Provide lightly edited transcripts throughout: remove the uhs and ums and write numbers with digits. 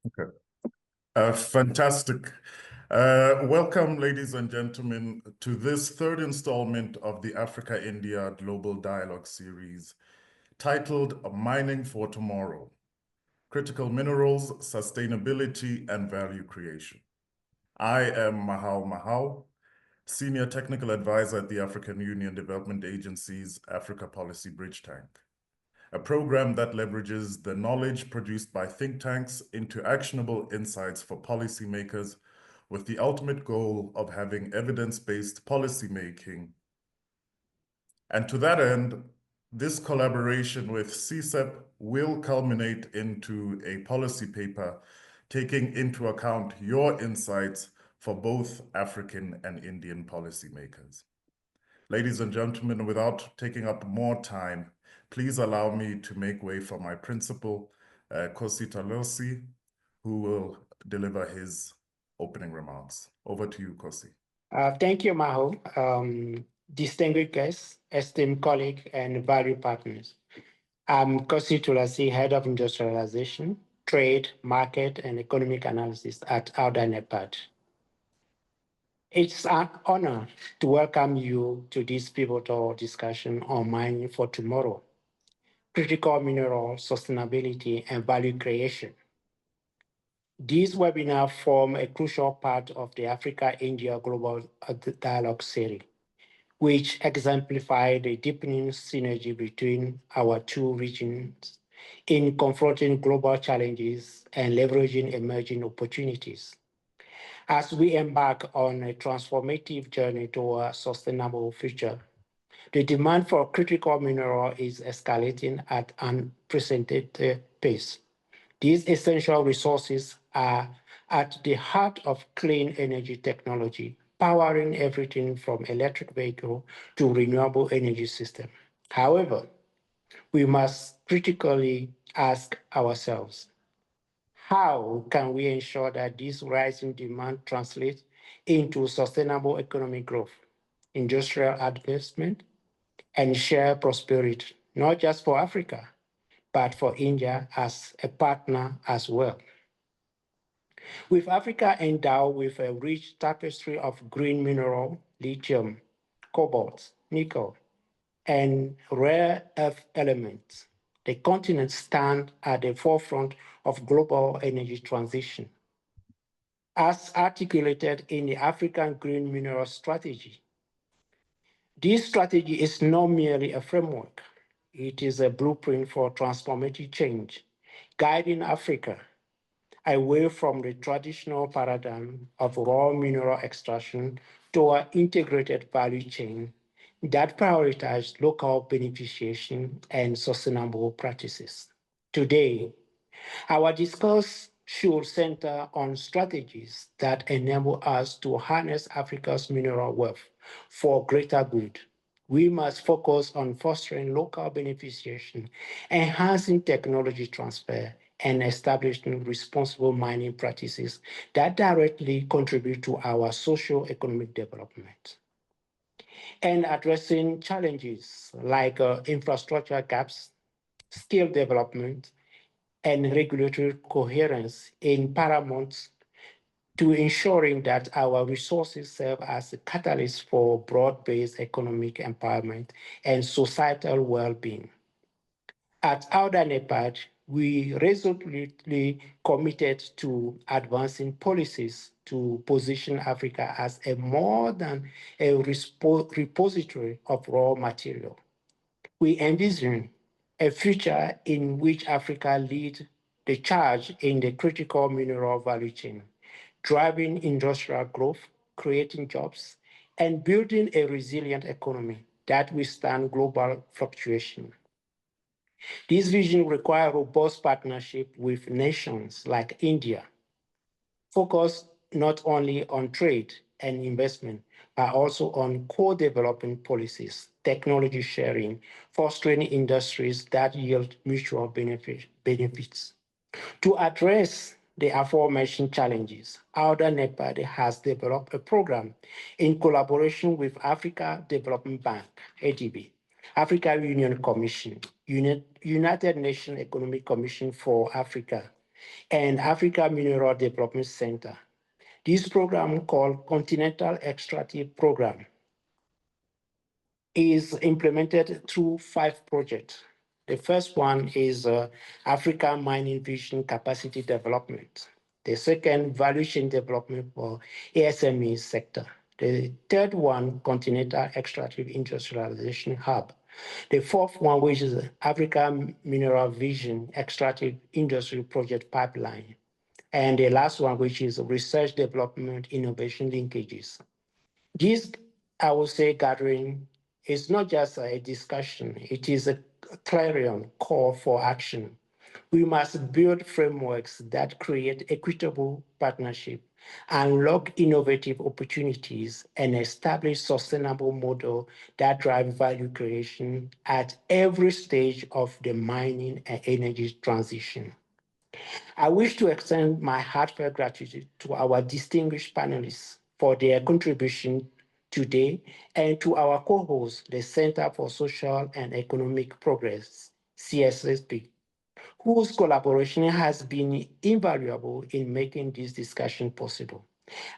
Okay. Fantastic. Welcome, ladies and gentlemen, to this third installment of the Africa-India Global Dialogue Series titled Mining for Tomorrow: Critical Minerals, Sustainability, and Value Creation. I am Mahau, Senior Technical Advisor at the African Union Development Agency's Africa Policy Bridge Tank, a program that leverages the knowledge produced by think tanks into actionable insights for policymakers, with the ultimate goal of having evidence-based policymaking. And to that end, this collaboration with CSEP will culminate into a policy paper taking into account your insights for both African and Indian policymakers. Ladies and gentlemen, without taking up more time, please allow me to make way for my principal, Kosi Talosi, who will deliver his opening remarks. Over to you, Kosi. Thank you, Maho. Distinguished guests, esteemed colleagues, and valued partners. I'm Kosi Tulasi, Head of Industrialization, Trade, Market, and Economic Analysis at AUDA-NEPAD. It's an honor to welcome you to this pivotal discussion on mining for tomorrow, critical mineral sustainability and value creation. These webinars form a crucial part of the Africa-India Global Dialogue Series, which exemplify the deepening synergy between our two regions in confronting global challenges and leveraging emerging opportunities. As we embark on a transformative journey toward a sustainable future, the demand for critical mineral is escalating at an unprecedented pace. These essential resources are at the heart of clean energy technology, powering everything from electric vehicle to renewable energy system. However, we must critically ask ourselves, how can we ensure that this rising demand translates into sustainable economic growth, industrial advancement, and shared prosperity, not just for Africa, but for India as a partner as well? With Africa endowed with a rich tapestry of green mineral, lithium, cobalt, nickel, and rare earth elements, the continent stands at the forefront of global energy transition. As articulated in the African Green Mineral Strategy, this strategy is not merely a framework, it is a blueprint for transformative change, guiding Africa away from the traditional paradigm of raw mineral extraction to an integrated value chain that prioritizes local beneficiation and sustainable practices. Today, our discourse should center on strategies that enable us to harness Africa's mineral wealth for greater good. We must focus on fostering local beneficiation, enhancing technology transfer, and establishing responsible mining practices that directly contribute to our socio-economic development. And addressing challenges like infrastructure gaps, skill development, and regulatory coherence in paramount to ensuring that our resources serve as a catalyst for broad-based economic empowerment and societal well-being. At AUDA-NEPAD, we resolutely committed to advancing policies to position Africa as a more than a repository of raw material. We envision a future in which Africa leads the charge in the critical mineral value chain, driving industrial growth, creating jobs, and building a resilient economy that withstands global fluctuation. This vision requires robust partnership with nations like India, focused not only on trade and investment, but also on co-developing policies, technology sharing, fostering industries that yield mutual benefits. To address the aforementioned challenges, AUDA-NEPAD has developed a program in collaboration with Africa Development Bank, ADB, Africa Union Commission, United Nations Economic Commission for Africa, and Africa Mineral Development Center. This program, called Continental Extractive Program, is implemented through 5 projects. The first one is Africa Mining Vision Capacity Development. The second, Value Chain Development for ASME sector. The third one, Continental Extractive Industrialization Hub. The fourth one, which is Africa Mineral Vision Extractive Industry Project Pipeline. And the last one, which is Research Development Innovation Linkages. This, I would say, gathering is not just a discussion, it is a clarion call for action. We must build frameworks that create equitable partnership, unlock innovative opportunities, and establish sustainable models that drive value creation at every stage of the mining and energy transition. I wish to extend my heartfelt gratitude to our distinguished panelists for their contribution today and to our co-host, the Center for Social and Economic Progress, CSEP, whose collaboration has been invaluable in making this discussion possible.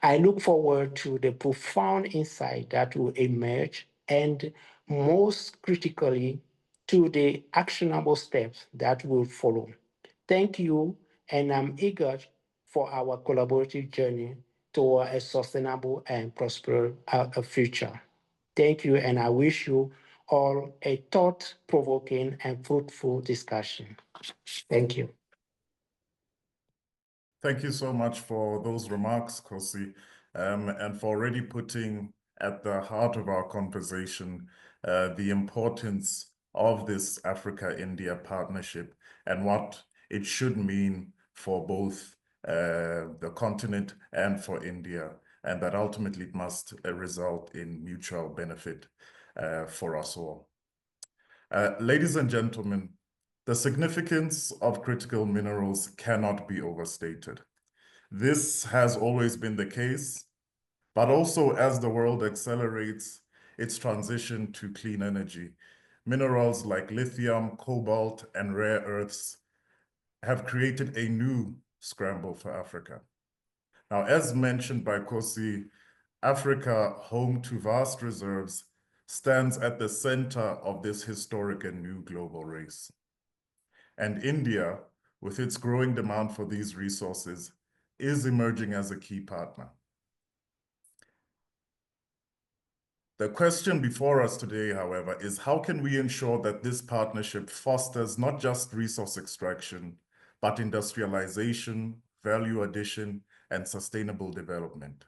I look forward to the profound insight that will emerge and, most critically, to the actionable steps that will follow. Thank you, and I'm eager for our collaborative journey toward a sustainable and prosperous future. Thank you, and I wish you all a thought-provoking and fruitful discussion. Thank you. Thank you so much for those remarks, Kosi, and for already putting at the heart of our conversation the importance of this Africa-India partnership and what it should mean for both the continent and for India, and that ultimately it must result in mutual benefit for us all. Ladies and gentlemen, the significance of critical minerals cannot be overstated. This has always been the case, but also as the world accelerates its transition to clean energy, minerals like lithium, cobalt, and rare earths have created a new scramble for Africa. Now, as mentioned by Kosi, Africa, home to vast reserves, stands at the center of this historic and new global race. And India, with its growing demand for these resources, is emerging as a key partner. The question before us today, however, is how can we ensure that this partnership fosters not just resource extraction, but industrialization, value addition, and sustainable development?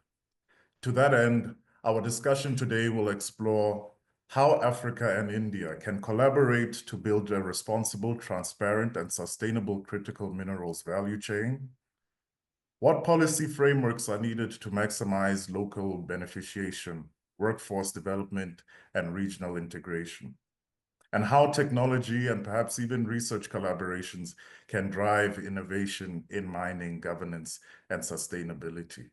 To that end, our discussion today will explore how Africa and India can collaborate to build a responsible, transparent, and sustainable critical minerals value chain. What policy frameworks are needed to maximize local beneficiation, workforce development, and regional integration? And how technology and perhaps even research collaborations can drive innovation in mining, governance, and sustainability.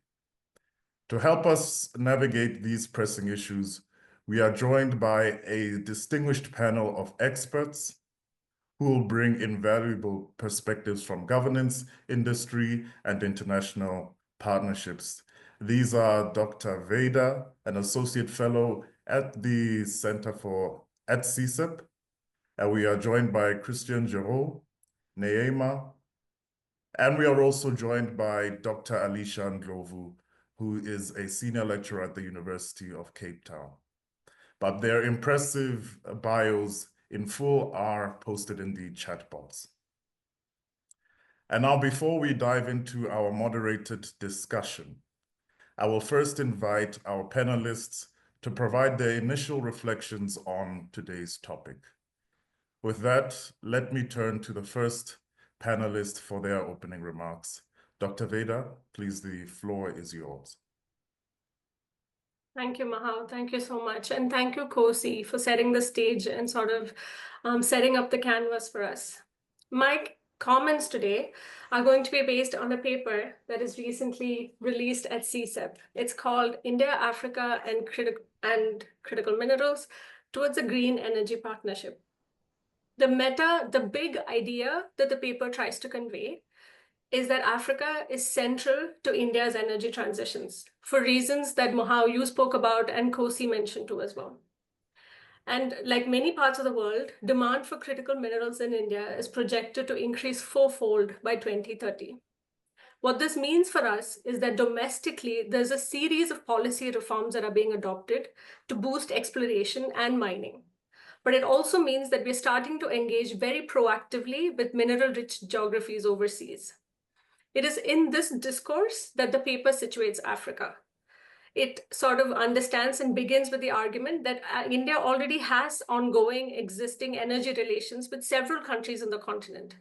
To help us navigate these pressing issues, we are joined by a distinguished panel of experts who will bring invaluable perspectives from governance, industry, and international partnerships. These are Dr. Veda, an associate fellow at the Center at CSEP, and we are joined by Christian Giraud, Neema, and we are also joined by Dr. Alicia Ndlovu, who is a senior lecturer at the University of Cape Town. But their impressive bios in full are posted in the chat box. And now, before we dive into our moderated discussion, I will first invite our panelists to provide their initial reflections on today's topic. With that, let me turn to the first panelist for their opening remarks. Dr. Veda, please, the floor is yours. Thank you, Mahal. Thank you so much. And thank you, Kosi, for setting the stage and sort of setting up the canvas for us. My comments today are going to be based on a paper that is recently released at CSEP. It's called India, Africa, and Critical Minerals Towards a Green Energy Partnership. The big idea that the paper tries to convey is that Africa is central to India's energy transitions for reasons that Mohau, you spoke about and Kosi mentioned too as well. And like many parts of the world, demand for critical minerals in India is projected to increase fourfold by 2030. What this means for us is that domestically, there's a series of policy reforms that are being adopted to boost exploration and mining. But it also means that we're starting to engage very proactively with mineral-rich geographies overseas. It is in this discourse that the paper situates Africa. It sort of understands and begins with the argument that India already has ongoing existing energy relations with several countries on the continent.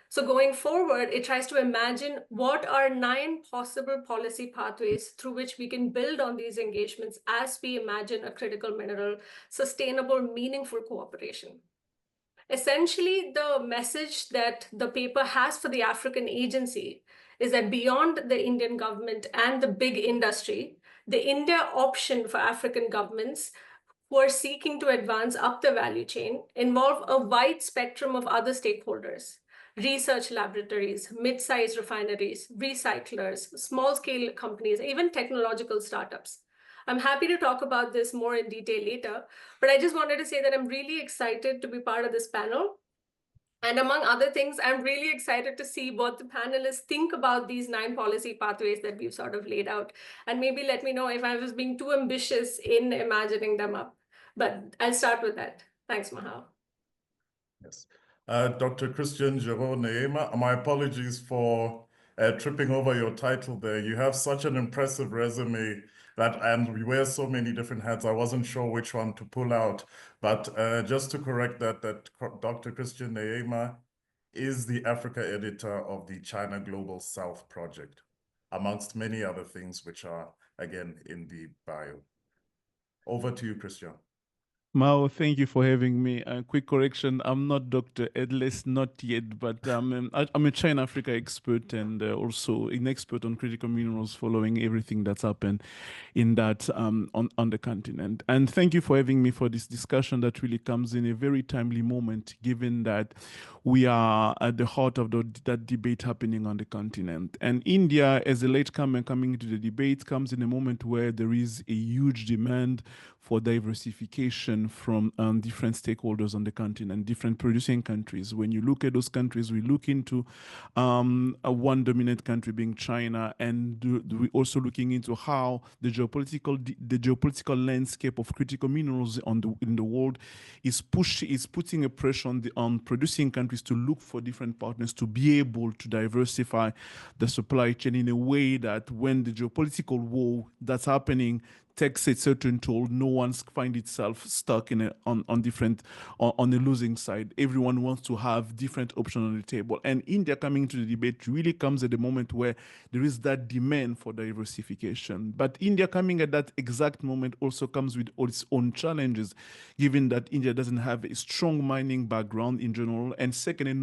So going forward, it tries to imagine what are 9 possible policy pathways through which we can build on these engagements as we imagine a critical mineral, sustainable, meaningful cooperation. Essentially, the message that the paper has for the African agency is that beyond the Indian government and the big industry, the India option for African governments who are seeking to advance up the value chain involve a wide spectrum of other stakeholders: research laboratories, mid-sized refineries, recyclers, small-scale companies, even technological startups. I'm happy to talk about this more in detail later, but I just wanted to say that I'm really excited to be part of this panel. And among other things, I'm really excited to see what the panelists think about these 9 policy pathways that we've sort of laid out. And maybe let me know if I was being too ambitious in imagining them up. But I'll start with that. Thanks, Mahal. Yes. Dr. Christian Giraud Neema, my apologies for tripping over your title there. You have such an impressive resume and we wear so many different hats. I wasn't sure which one to pull out, but just to correct that Dr. Christian Neema is the Africa editor of the China Global South Project, amongst many other things, which are, again, in the bio. Over to you, Christian. Mao, thank you for having me. Quick correction, I'm not Dr. Edless, not yet, but I'm a China-Africa expert and also an expert on critical minerals, following everything that's happened in that on the continent. And thank you for having me for this discussion that really comes in a very timely moment, given that we are at the heart of that debate happening on the continent. And India, as a latecomer coming into the debate, comes in a moment where there is a huge demand for diversification from different stakeholders on the continent, different producing countries. When you look at those countries, we look into one dominant country being China, and we're also looking into how the geopolitical landscape of critical minerals in the world is putting a pressure on producing countries to look for different partners to be able to diversify the supply chain in a way that when the geopolitical war that's happening takes a certain toll, no one's find itself stuck on the losing side. Everyone wants to have different options on the table. And India coming into the debate really comes at the moment where there is that demand for diversification. But India coming at that exact moment also comes with all its own challenges, given that India doesn't have a strong mining background in general, and second, a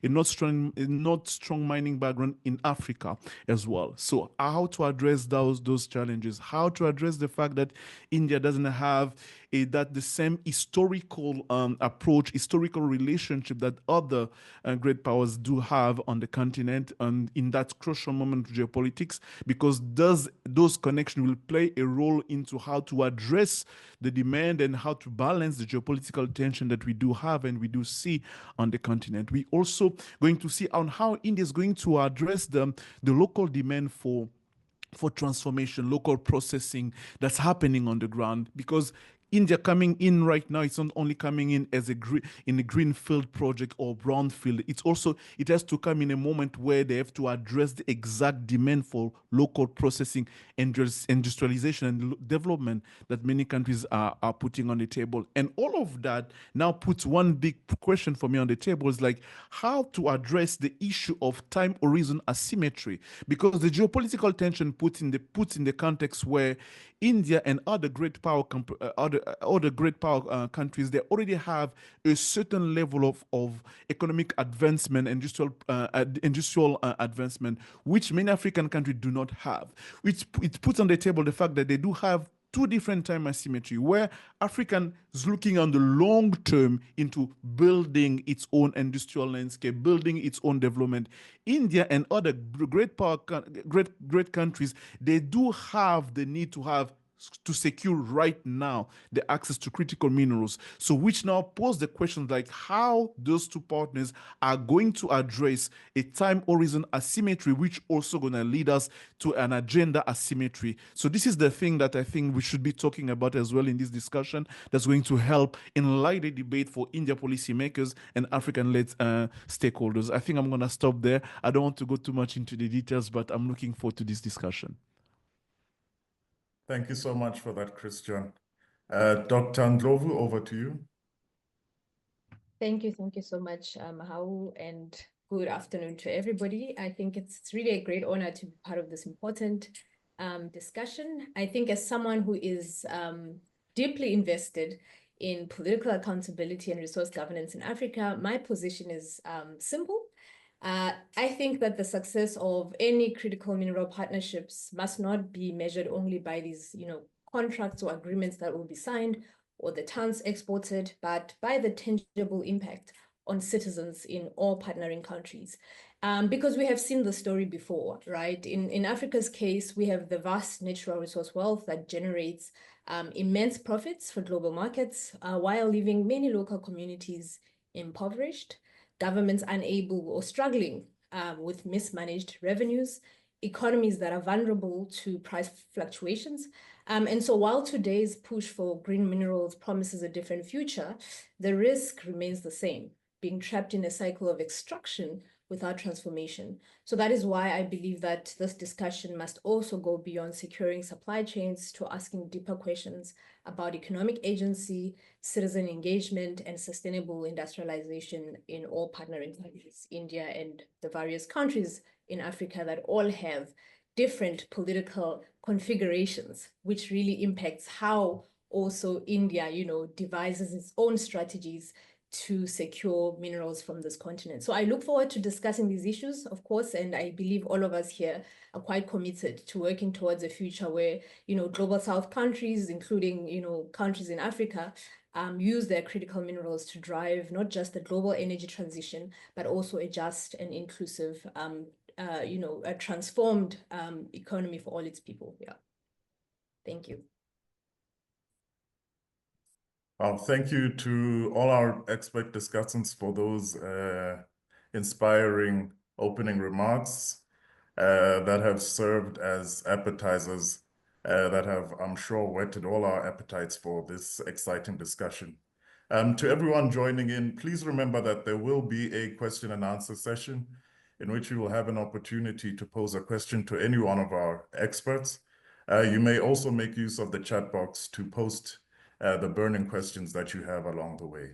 not strong mining background in Africa as well. So how to address those challenges, how to address the fact that India doesn't have the same historical approach, historical relationship that other great powers do have on the continent and in that crucial moment of geopolitics, because those connections will play a role into how to address the demand and how to balance the geopolitical tension that we do have and we do see on the continent. We also going to see on how India is going to address the local demand for transformation, local processing that's happening on the ground, because India coming in right now, it's not only coming in as a greenfield project or brownfield. It has to come in a moment where they have to address the exact demand for local processing, industrialization, and development that many countries are putting on the table. And all of that now puts one big question for me on the table, is like how to address the issue of time horizon asymmetry, because the geopolitical tension puts in the context where India and other great power countries, they already have a certain level of economic advancement, industrial advancement, which many African countries do not have. Which it puts on the table the fact that they do have two different time asymmetry, where Africa is looking on the long term into building its own industrial landscape, building its own development. India and other great countries, they do have the need to secure right now the access to critical minerals. So which now pose the question like how those two partners are going to address a time horizon asymmetry, which also going to lead us to an agenda asymmetry. So this is the thing that I think we should be talking about as well in this discussion, that's going to help enlighten the debate for India policymakers and African-led stakeholders. I think I'm going to stop there. I don't want to go too much into the details, but I'm looking forward to this discussion. Thank you so much for that, Christian. Dr. Ndlovu, over to you. Thank you so much, Mahau, and good afternoon to everybody. I think it's really a great honor to be part of this important discussion. I think as someone who is deeply invested in political accountability and resource governance in Africa, my position is simple. I think that the success of any critical mineral partnerships must not be measured only by these, contracts or agreements that will be signed or the tons exported, but by the tangible impact on citizens in all partnering countries. Because we have seen the story before, right? In Africa's case, we have the vast natural resource wealth that generates immense profits for global markets, while leaving many local communities impoverished, governments unable or struggling with mismanaged revenues, economies that are vulnerable to price fluctuations. And so while today's push for green minerals promises a different future, the risk remains the same, being trapped in a cycle of extraction without transformation. So that is why I believe that this discussion must also go beyond securing supply chains to asking deeper questions about economic agency, citizen engagement, and sustainable industrialization in all partnering countries, India and the various countries in Africa that all have different political configurations, which really impacts how also India, devises its own strategies to secure minerals from this continent. So I look forward to discussing these issues, of course, and I believe all of us here are quite committed to working towards a future where, global South countries, including, countries in Africa, use their critical minerals to drive not just the global energy transition, but also a just and inclusive, a transformed economy for all its people. Yeah. Thank you. Thank you to all our expert discussants for those inspiring opening remarks that have served as appetizers that have, I'm sure, whetted all our appetites for this exciting discussion. To everyone joining in, please remember that there will be a question and answer session in which you will have an opportunity to pose a question to any one of our experts. You may also make use of the chat box to post the burning questions that you have along the way.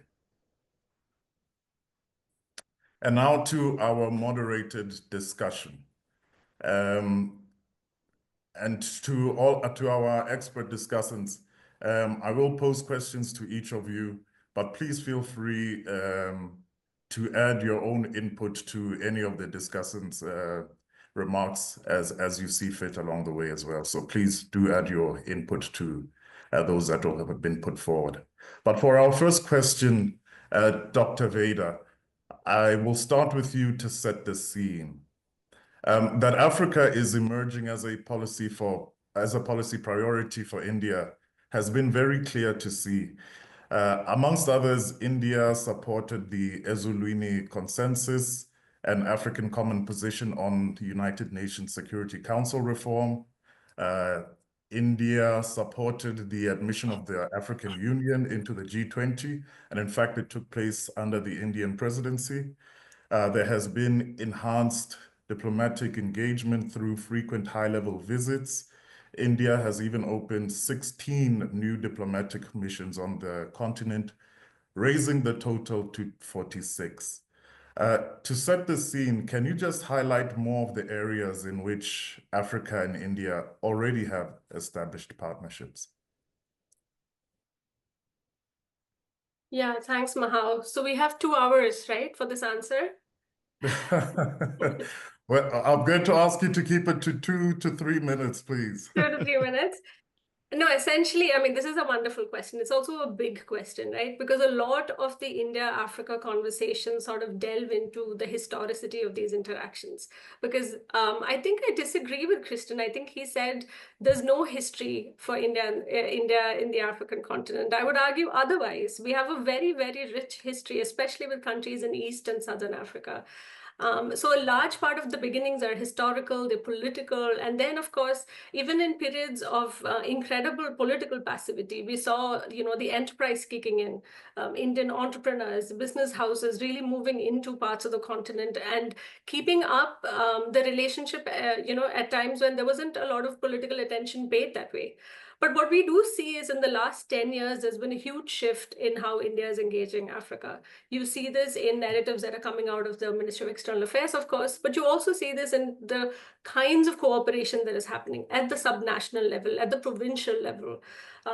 And now to our moderated discussion. And to our expert discussants, I will pose questions to each of you, but please feel free to add your own input to any of the discussants' remarks as you see fit along the way as well. So please do add your input to those that have been put forward. But for our first question, Dr. Veda, I will start with you to set the scene. That Africa is emerging as a policy priority for India has been very clear to see. Amongst others, India supported the Ezulwini Consensus, an African common position on the United Nations Security Council reform. India supported the admission of the African Union into the G20, and in fact, it took place under the Indian presidency. There has been enhanced diplomatic engagement through frequent high-level visits. India has even opened 16 new diplomatic missions on the continent, raising the total to 46. To set the scene, can you just highlight more of the areas in which Africa and India already have established partnerships? Yeah, thanks, Mahau. So we have 2 hours, right, for this answer? Well, I'm going to ask you to keep it to 2 to 3 minutes, please. 2 to 3 minutes. No, essentially, I mean, this is a wonderful question. It's also a big question, right? Because a lot of the India-Africa conversation sort of delve into the historicity of these interactions. Because I think I disagree with Kristen. I think he said there's no history for India in the African continent. I would argue otherwise. We have a very, very rich history, especially with countries in East and Southern Africa. So a large part of the beginnings are historical, they're political, and then of course, even in periods of incredible political passivity, we saw, the enterprise kicking in, Indian entrepreneurs, business houses really moving into parts of the continent and keeping up the relationship, at times when there wasn't a lot of political attention paid that way. But what we do see is in the last 10 years, there's been a huge shift in how India is engaging Africa. You see this in narratives that are coming out of the Ministry of External Affairs, of course, but you also see this in the kinds of cooperation that is happening at the subnational level, at the provincial level.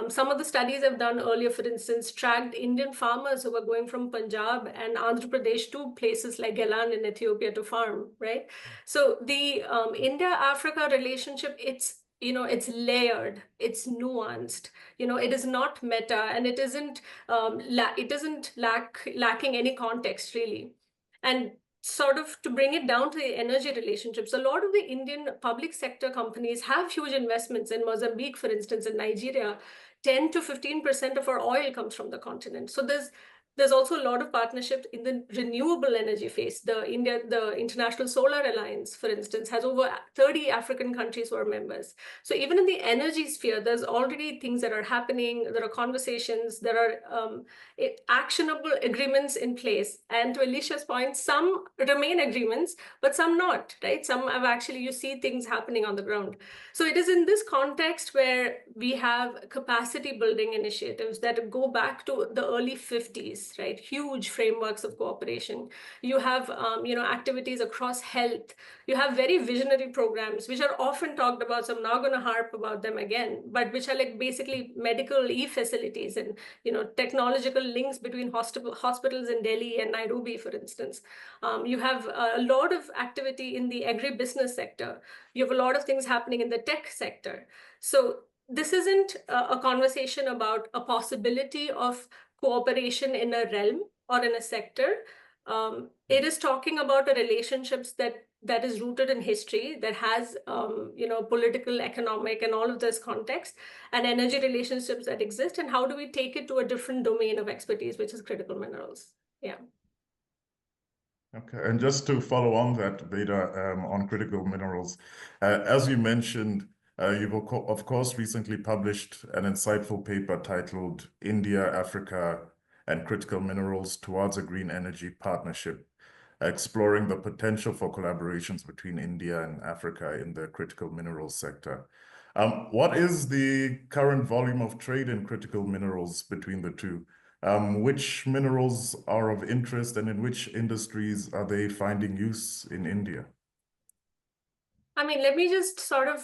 Some of the studies I've done earlier, for instance, tracked Indian farmers who were going from Punjab and Andhra Pradesh to places like Gelan in Ethiopia to farm, right? So the India-Africa relationship, it's layered, it's nuanced, it is not meta, and it isn't lacking any context really. And sort of to bring it down to the energy relationships, a lot of the Indian public sector companies have huge investments in Mozambique, for instance, in Nigeria. 10 to 15% of our oil comes from the continent. So there's also a lot of partnerships in the renewable energy phase. The International Solar Alliance, for instance, has over 30 African countries who are members. So even in the energy sphere, there's already things that are happening. There are conversations, there are actionable agreements in place. And to Alicia's point, some remain agreements, but some not, right? Some have actually, you see things happening on the ground. So it is in this context where we have capacity building initiatives that go back to the early 50s, right? Huge frameworks of cooperation. You have, activities across health. You have very visionary programs, which are often talked about. So I'm not going to harp about them again, but which are like basically medical e-facilities and, technological links between hospitals in Delhi and Nairobi, for instance. You have a lot of activity in the agribusiness sector. You have a lot of things happening in the tech sector. So this isn't a conversation about a possibility of cooperation in a realm or in a sector. It is talking about a relationships that is rooted in history, that has political, economic, and all of this context, and energy relationships that exist, and how do we take it to a different domain of expertise, which is critical minerals. Yeah. Okay, and just to follow on that, Veda, on critical minerals, as you mentioned, you've of course recently published an insightful paper titled India, Africa, and Critical Minerals Towards a Green Energy Partnership, exploring the potential for collaborations between India and Africa in the critical minerals sector. What is the current volume of trade in critical minerals between the two? Which minerals are of interest, and in which industries are they finding use in India? I mean, let me just sort of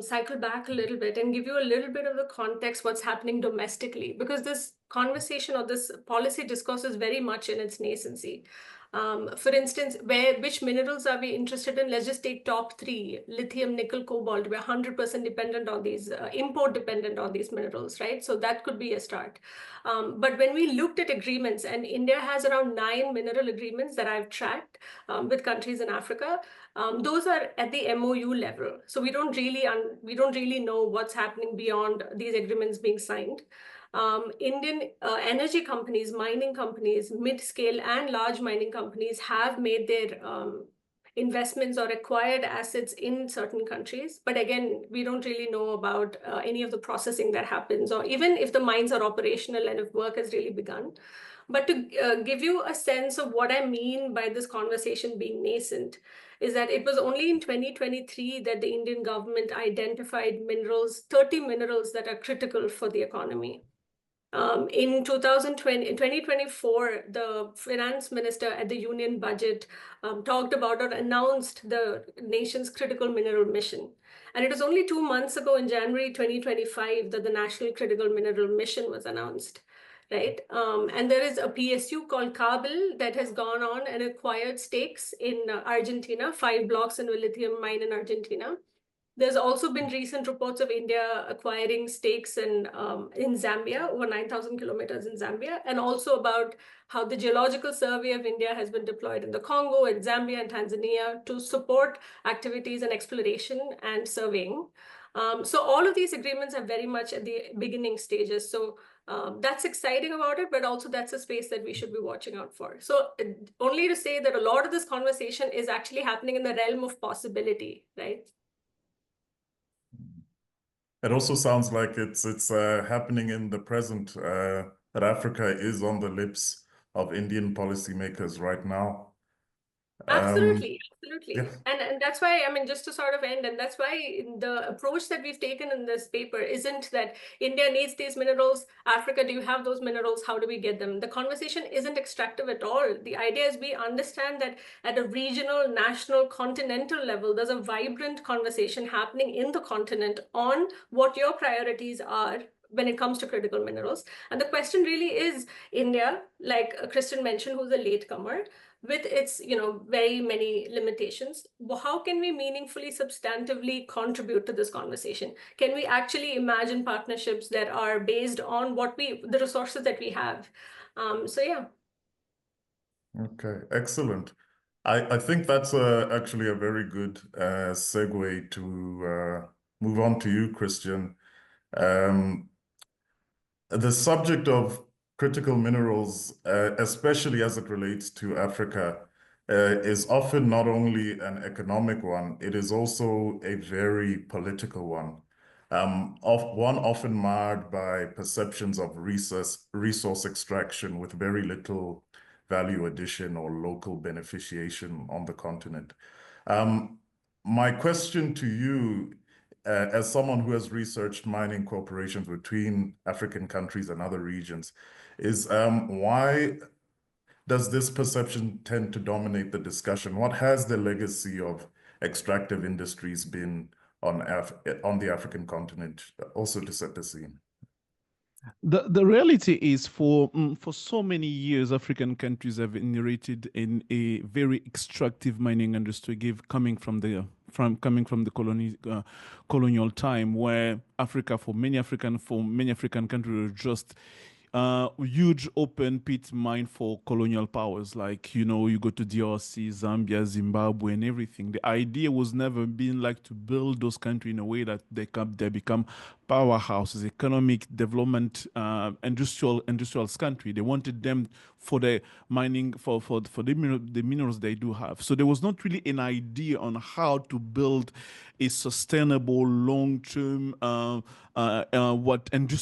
cycle back a little bit and give you a little bit of the context, what's happening domestically, because this conversation or this policy discourse is very much in its nascency. For instance, which minerals are we interested in? Let's just take top three: lithium, nickel, cobalt. We're 100% dependent on these, import dependent on these minerals, right? So that could be a start. But when we looked at agreements, and India has around 9 mineral agreements that I've tracked with countries in Africa, those are at the MOU level. So we don't really know what's happening beyond these agreements being signed. Indian energy companies, mining companies, mid-scale and large mining companies have made their investments or acquired assets in certain countries. But again, we don't really know about any of the processing that happens, or even if the mines are operational and if work has really begun. But to give you a sense of what I mean by this conversation being nascent, is that it was only in 2023 that the Indian government identified 30 minerals that are critical for the economy. In 2024, the finance minister at the union budget talked about or announced the nation's critical mineral mission. And it was only 2 months ago in January 2025 that the National Critical Mineral Mission was announced, right? And there is a PSU called Kabel that has gone on and acquired stakes in Argentina, 5 blocks in a lithium mine in Argentina. There's also been recent reports of India acquiring stakes in Zambia, over 9,000 kilometers in Zambia, and also about how the Geological Survey of India has been deployed in the Congo, in Zambia, and Tanzania to support activities in exploration and surveying. So all of these agreements are very much at the beginning stages. So that's exciting about it, but also that's a space that we should be watching out for. So only to say that a lot of this conversation is actually happening in the realm of possibility, right? It also sounds like it's happening in the present, that Africa is on the lips of Indian policymakers right now. Absolutely, absolutely. Yeah. And that's why, I mean, just to sort of end, and that's why the approach that we've taken in this paper isn't that India needs these minerals. Africa, do you have those minerals? How do we get them? The conversation isn't extractive at all. The idea is we understand that at a regional, national, continental level, there's a vibrant conversation happening in the continent on what your priorities are when it comes to critical minerals. And the question really is India, like Kristen mentioned, who's a latecomer, with its very many limitations, how can we meaningfully, substantively contribute to this conversation? Can we actually imagine partnerships that are based on the resources that we have? So yeah. Okay, excellent. I think that's actually a very good segue to move on to you, Christian. The subject of critical minerals, especially as it relates to Africa, is often not only an economic one, it is also a very political one. One often marred by perceptions of resource extraction with very little value addition or local beneficiation on the continent. My question to you, as someone who has researched mining cooperations between African countries and other regions, is why does this perception tend to dominate the discussion? What has the legacy of extractive industries been on the African continent, also to set the scene? The reality is for so many years, African countries have inherited in a very extractive mining industry, coming from the colonial time, where Africa, for many African countries, were just huge open pit mine for colonial powers. Like, you go to DRC, Zambia, Zimbabwe, and everything. The idea was never been like to build those countries in a way that they become powerhouses, economic development, industrial country. They wanted them for the mining, for the minerals they do have. So there was not really an idea on how to build a sustainable, long-term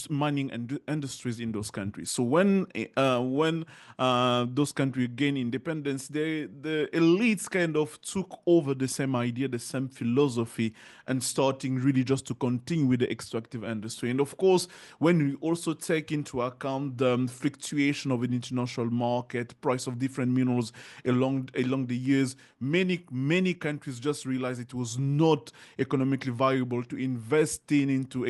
mining and industries in those countries. So when those countries gained independence, the elites kind of took over the same idea, the same philosophy, and starting really just to continue with the extractive industry. And of course, when we also take into account the fluctuation of an international market, price of different minerals along the years, many countries just realized it was not economically viable to invest into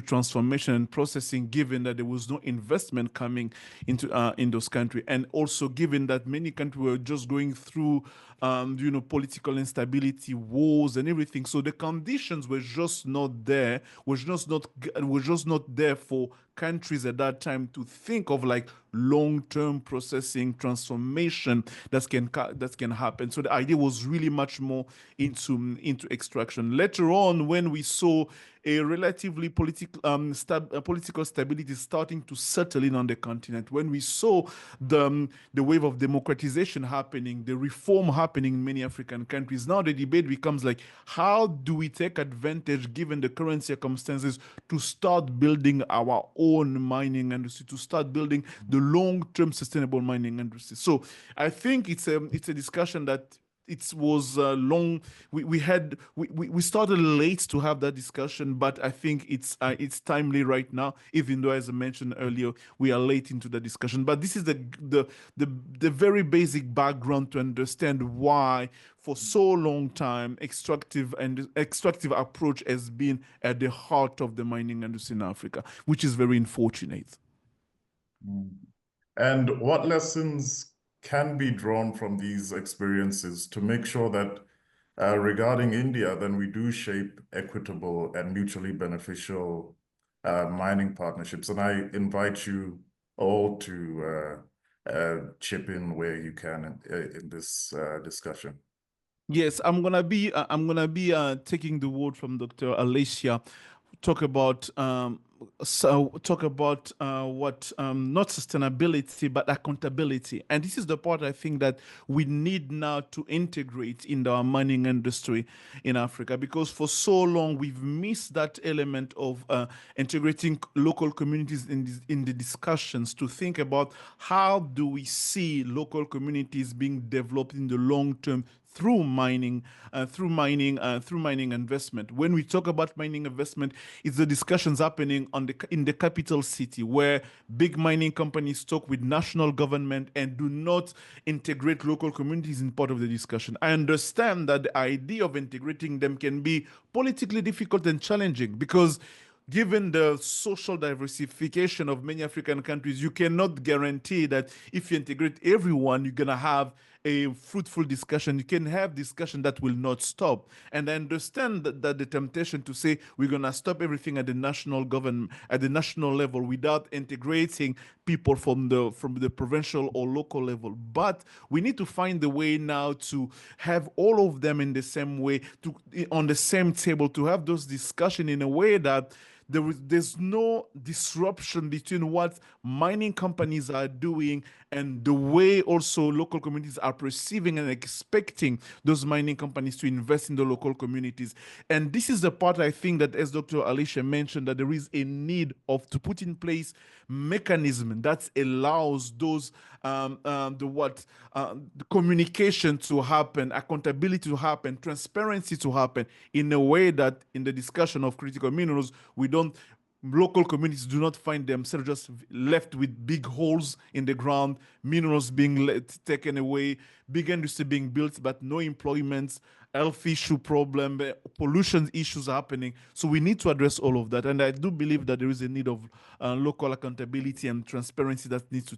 transformation and processing, given that there was no investment coming into in those countries, and also given that many countries were just going through political instability, wars, and everything. So the conditions were just not there. Was just not there for countries at that time to think of like long-term processing transformation that can happen. So the idea was really much more into extraction. Later on, when we saw a relatively political stability starting to settle in on the continent, when we saw the wave of democratization happening, the reform happening in many African countries, now the debate becomes like, how do we take advantage, given the current circumstances, to start building our own mining industry, to start building the long-term sustainable mining industry? So I think it's a discussion that it was long. We started late to have that discussion, but I think it's timely right now. Even though, as I mentioned earlier, we are late into the discussion. But this is the very basic background to understand why, for so long time, extractive approach has been at the heart of the mining industry in Africa, which is very unfortunate. And what lessons can be drawn from these experiences to make sure that regarding India, then we do shape equitable and mutually beneficial mining partnerships. And I invite you all to chip in where you can in this discussion. Yes, I'm gonna be taking the word from Dr. Alicia. Talk about what not sustainability but accountability, and this is the part I think that we need now to integrate in our mining industry in Africa, because for so long we've missed that element of integrating local communities in the discussions, to think about how do we see local communities being developed in the long term through mining investment. When we talk about mining investment, it's the discussions happening in the capital city, where big mining companies talk with national government and do not integrate local communities in part of the discussion. I understand that the idea of integrating them can be politically difficult and challenging, because given the social diversification of many African countries, you cannot guarantee that if you integrate everyone, you're going to have a fruitful discussion. You can have discussion that will not stop. And I understand that the temptation to say we're going to stop everything at the national government, at the national level, without integrating people from the provincial or local level. But we need to find a way now to have all of them in the same way, on the same table, to have those discussions in a way that there's no disruption between what mining companies are doing and the way also local communities are perceiving and expecting those mining companies to invest in the local communities. And this is the part I think that, as Dr. Alicia mentioned, that there is a need to put in place mechanism that allows those the communication to happen, accountability to happen, transparency to happen, in a way that in the discussion of critical minerals, local communities do not find themselves just left with big holes in the ground, minerals being taken away, big industry being built, but no employment, health issue problem, pollution issues happening. So we need to address all of that. And I do believe that there is a need of local accountability and transparency that needs to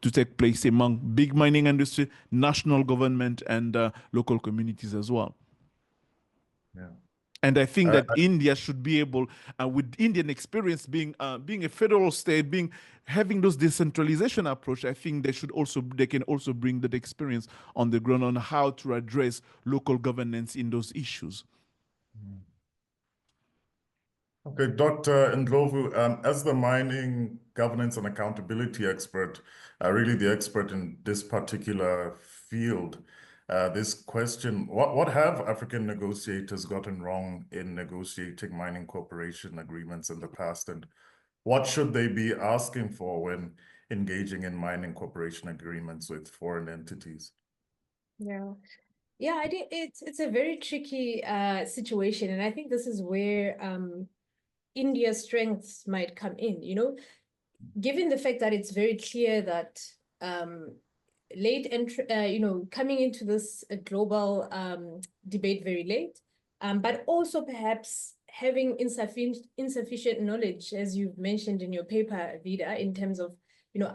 take place among big mining industry, national government, and local communities as well. Yeah. And I think that India should be able, with Indian experience being a federal state, having those decentralization approach, I think they can also bring that experience on the ground on how to address local governance in those issues. Okay, Dr. Ndlovu, as the mining governance and accountability expert, really the expert in this particular field, this question, what have African negotiators gotten wrong in negotiating mining cooperation agreements in the past, and what should they be asking for when engaging in mining cooperation agreements with foreign entities? Yeah, I think it's a very tricky situation, and I think this is where India's strengths might come in, given the fact that it's very clear that coming into this global debate very late, but also perhaps having insufficient knowledge, as you've mentioned in your paper, Vida, in terms of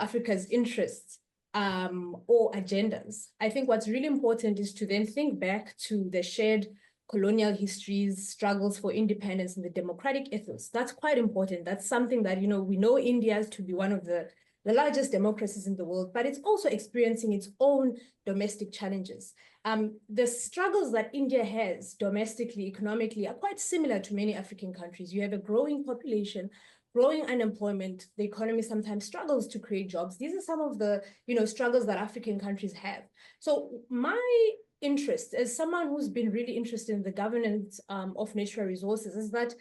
Africa's interests or agendas. I think what's really important is to then think back to the shared colonial histories, struggles for independence, and the democratic ethos. That's quite important. That's something that, we know India to be one of the largest democracies in the world, but it's also experiencing its own domestic challenges. The struggles that India has domestically, economically, are quite similar to many African countries. You have a growing population, growing unemployment. The economy sometimes struggles to create jobs. These are some of the, struggles that African countries have. So my interest, as someone who's been really interested in the governance of natural resources, is that,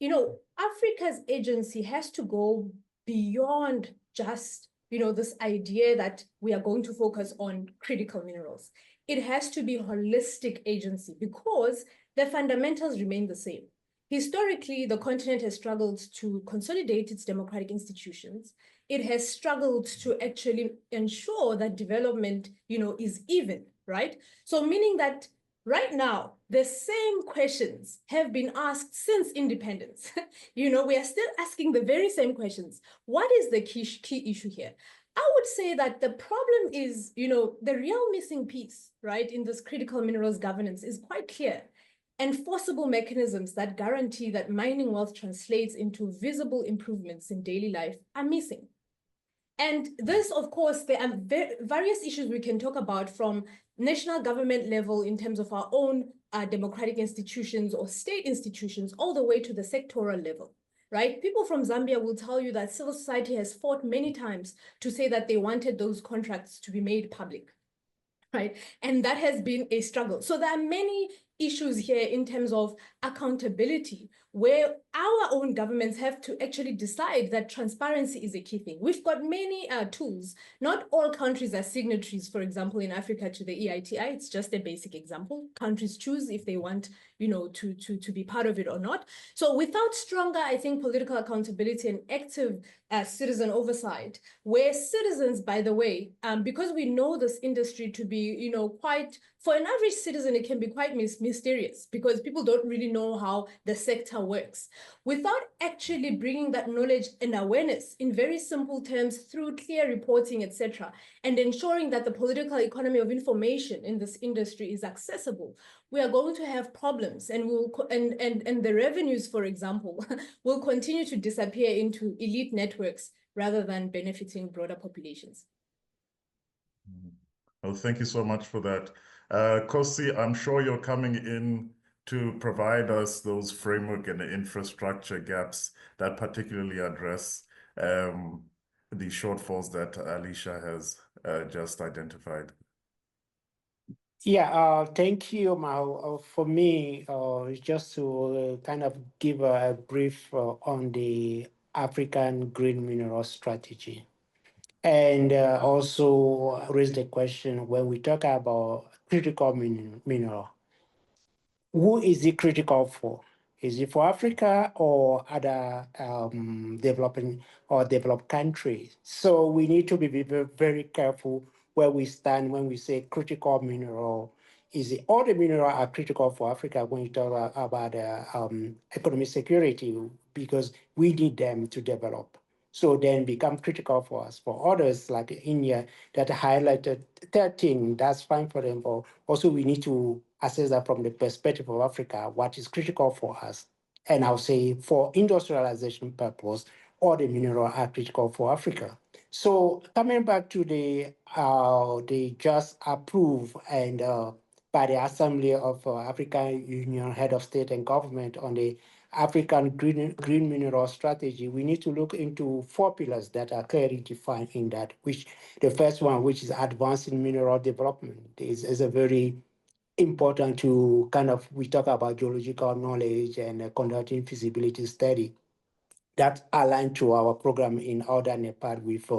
Africa's agency has to go beyond just, this idea that we are going to focus on critical minerals. It has to be holistic agency, because the fundamentals remain the same. Historically, the continent has struggled to consolidate its democratic institutions. It has struggled to actually ensure that development, is even, right? So meaning that right now, the same questions have been asked since independence. We are still asking the very same questions. What is the key issue here? I would say that the problem is, the real missing piece, right, in this critical minerals governance is quite clear. Enforceable mechanisms that guarantee that mining wealth translates into visible improvements in daily life are missing. And this, of course, there are various issues we can talk about from national government level in terms of our own democratic institutions or state institutions, all the way to the sectoral level, right? People from Zambia will tell you that civil society has fought many times to say that they wanted those contracts to be made public, right? And that has been a struggle. So there are many issues here in terms of accountability, where our own governments have to actually decide that transparency is a key thing. We've got many tools. Not all countries are signatories, for example, in Africa to the EITI. It's just a basic example. Countries choose if they want, to be part of it or not. So without stronger, I think, political accountability and active citizen oversight, where citizens, by the way, because we know this industry to be, quite, for an average citizen, it can be quite mysterious because people don't really know how the sector works. Without actually bringing that knowledge and awareness in very simple terms through clear reporting, etc., and ensuring that the political economy of information in this industry is accessible, we are going to have problems, and and the revenues, for example, will continue to disappear into elite networks rather than benefiting broader populations. Oh, thank you so much for that. Kosi, I'm sure you're coming in to provide us those framework and the infrastructure gaps that particularly address the shortfalls that Alicia has just identified. Yeah, thank you, Mao. For me, just to kind of give a brief on the African green mineral strategy. And also raise the question when we talk about critical mineral, who is it critical for? Is it for Africa or other developing or developed countries? So we need to be very, very careful where we stand when we say critical mineral. Is it all the minerals are critical for Africa when you talk about economic security, because we need them to develop? So then become critical for us. For others like India that highlighted 13, that's fine for them. But also we need to assess that from the perspective of Africa, what is critical for us. And I'll say for industrialization purpose, all the minerals are critical for Africa. So coming back to the just approved and by the Assembly of African Union Head of State and Government on the African green mineral strategy, we need to look into 4 pillars that are clearly defined in that, which the first one, which is advancing mineral development, is a very important to kind of, we talk about geological knowledge and conducting feasibility study. That aligned to our program in AUDA-NEPAD with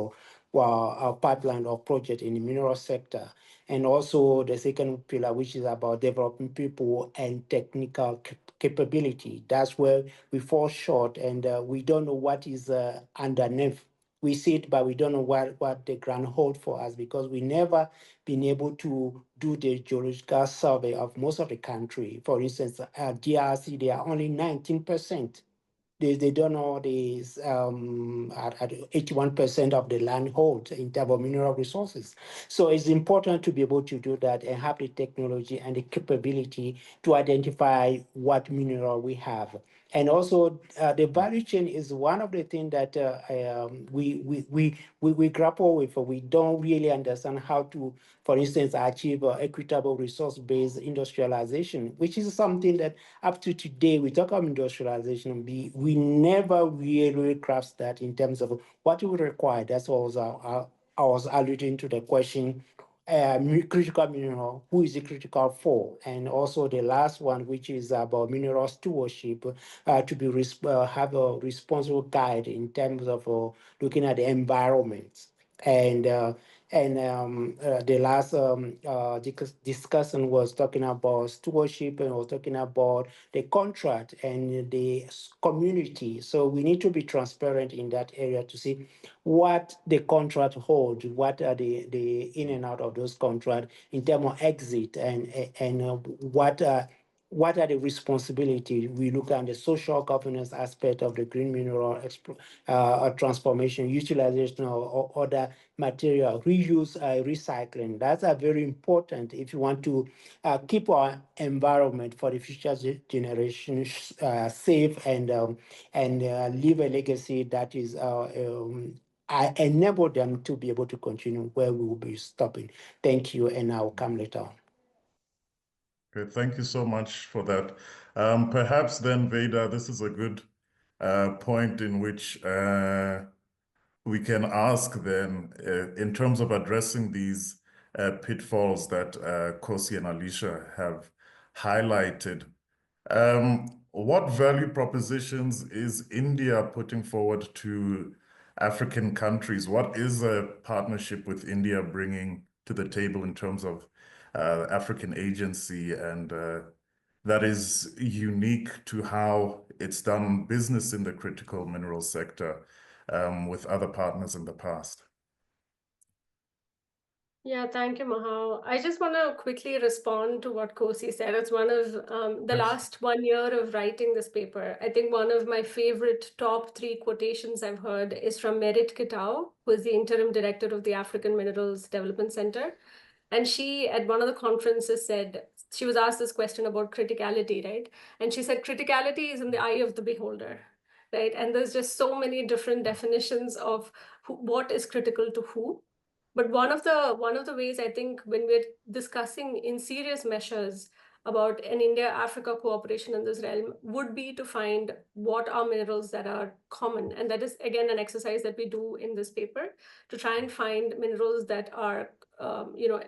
our pipeline of project in the mineral sector. And also the second pillar, which is about developing people and technical capability. That's where we fall short, and we don't know what is underneath. We see it, but we don't know what the ground holds for us, because we never been able to do the geological survey of most of the country. For instance, DRC, they are only 19%. They don't know this at 81% of the land holds in terms of mineral resources. So it's important to be able to do that and have the technology and the capability to identify what mineral we have. And also the value chain is one of the things that we grapple with. We don't really understand how to, for instance, achieve equitable resource-based industrialization, which is something that up to today, we talk about industrialization, we never really grasp that in terms of what we require. That's what I was alluding to the question, critical mineral, who is it critical for? And also the last one, which is about mineral stewardship, to have a responsible guide in terms of looking at the environment. And the last discussion was talking about stewardship, and was talking about the contract and the community. So we need to be transparent in that area to see what the contract holds, what are the in and out of those contracts in terms of exit, and what what are the responsibilities? We look at the social governance aspect of the green mineral transformation, utilization of other material, reuse, recycling. That's very important if you want to keep our environment for the future generations safe and leave a legacy that is enable them to be able to continue where we will be stopping. Thank you, and I'll come later on. Okay, thank you so much for that. Perhaps then, Veda, this is a good point in which we can ask then, in terms of addressing these pitfalls that Kosi and Alicia have highlighted, what value propositions is India putting forward to African countries? What is a partnership with India bringing to the table in terms of African agency, and that is unique to how it's done business in the critical mineral sector with other partners in the past? Yeah, thank you, Mahal. I just want to quickly respond to what Kosi said. It's one of the last 1 year of writing this paper. I think one of my favorite top 3 quotations I've heard is from Merit Kitao, who is the interim director of the African Minerals Development Center. And she, at one of the conferences, said, she was asked this question about criticality, right? And she said, criticality is in the eye of the beholder, right? And there's just so many different definitions of what is critical to who. But one of the ways I think when we're discussing in serious measures about an India-Africa cooperation in this realm would be to find what are minerals that are common. And that is, again, an exercise that we do in this paper to try and find minerals that are,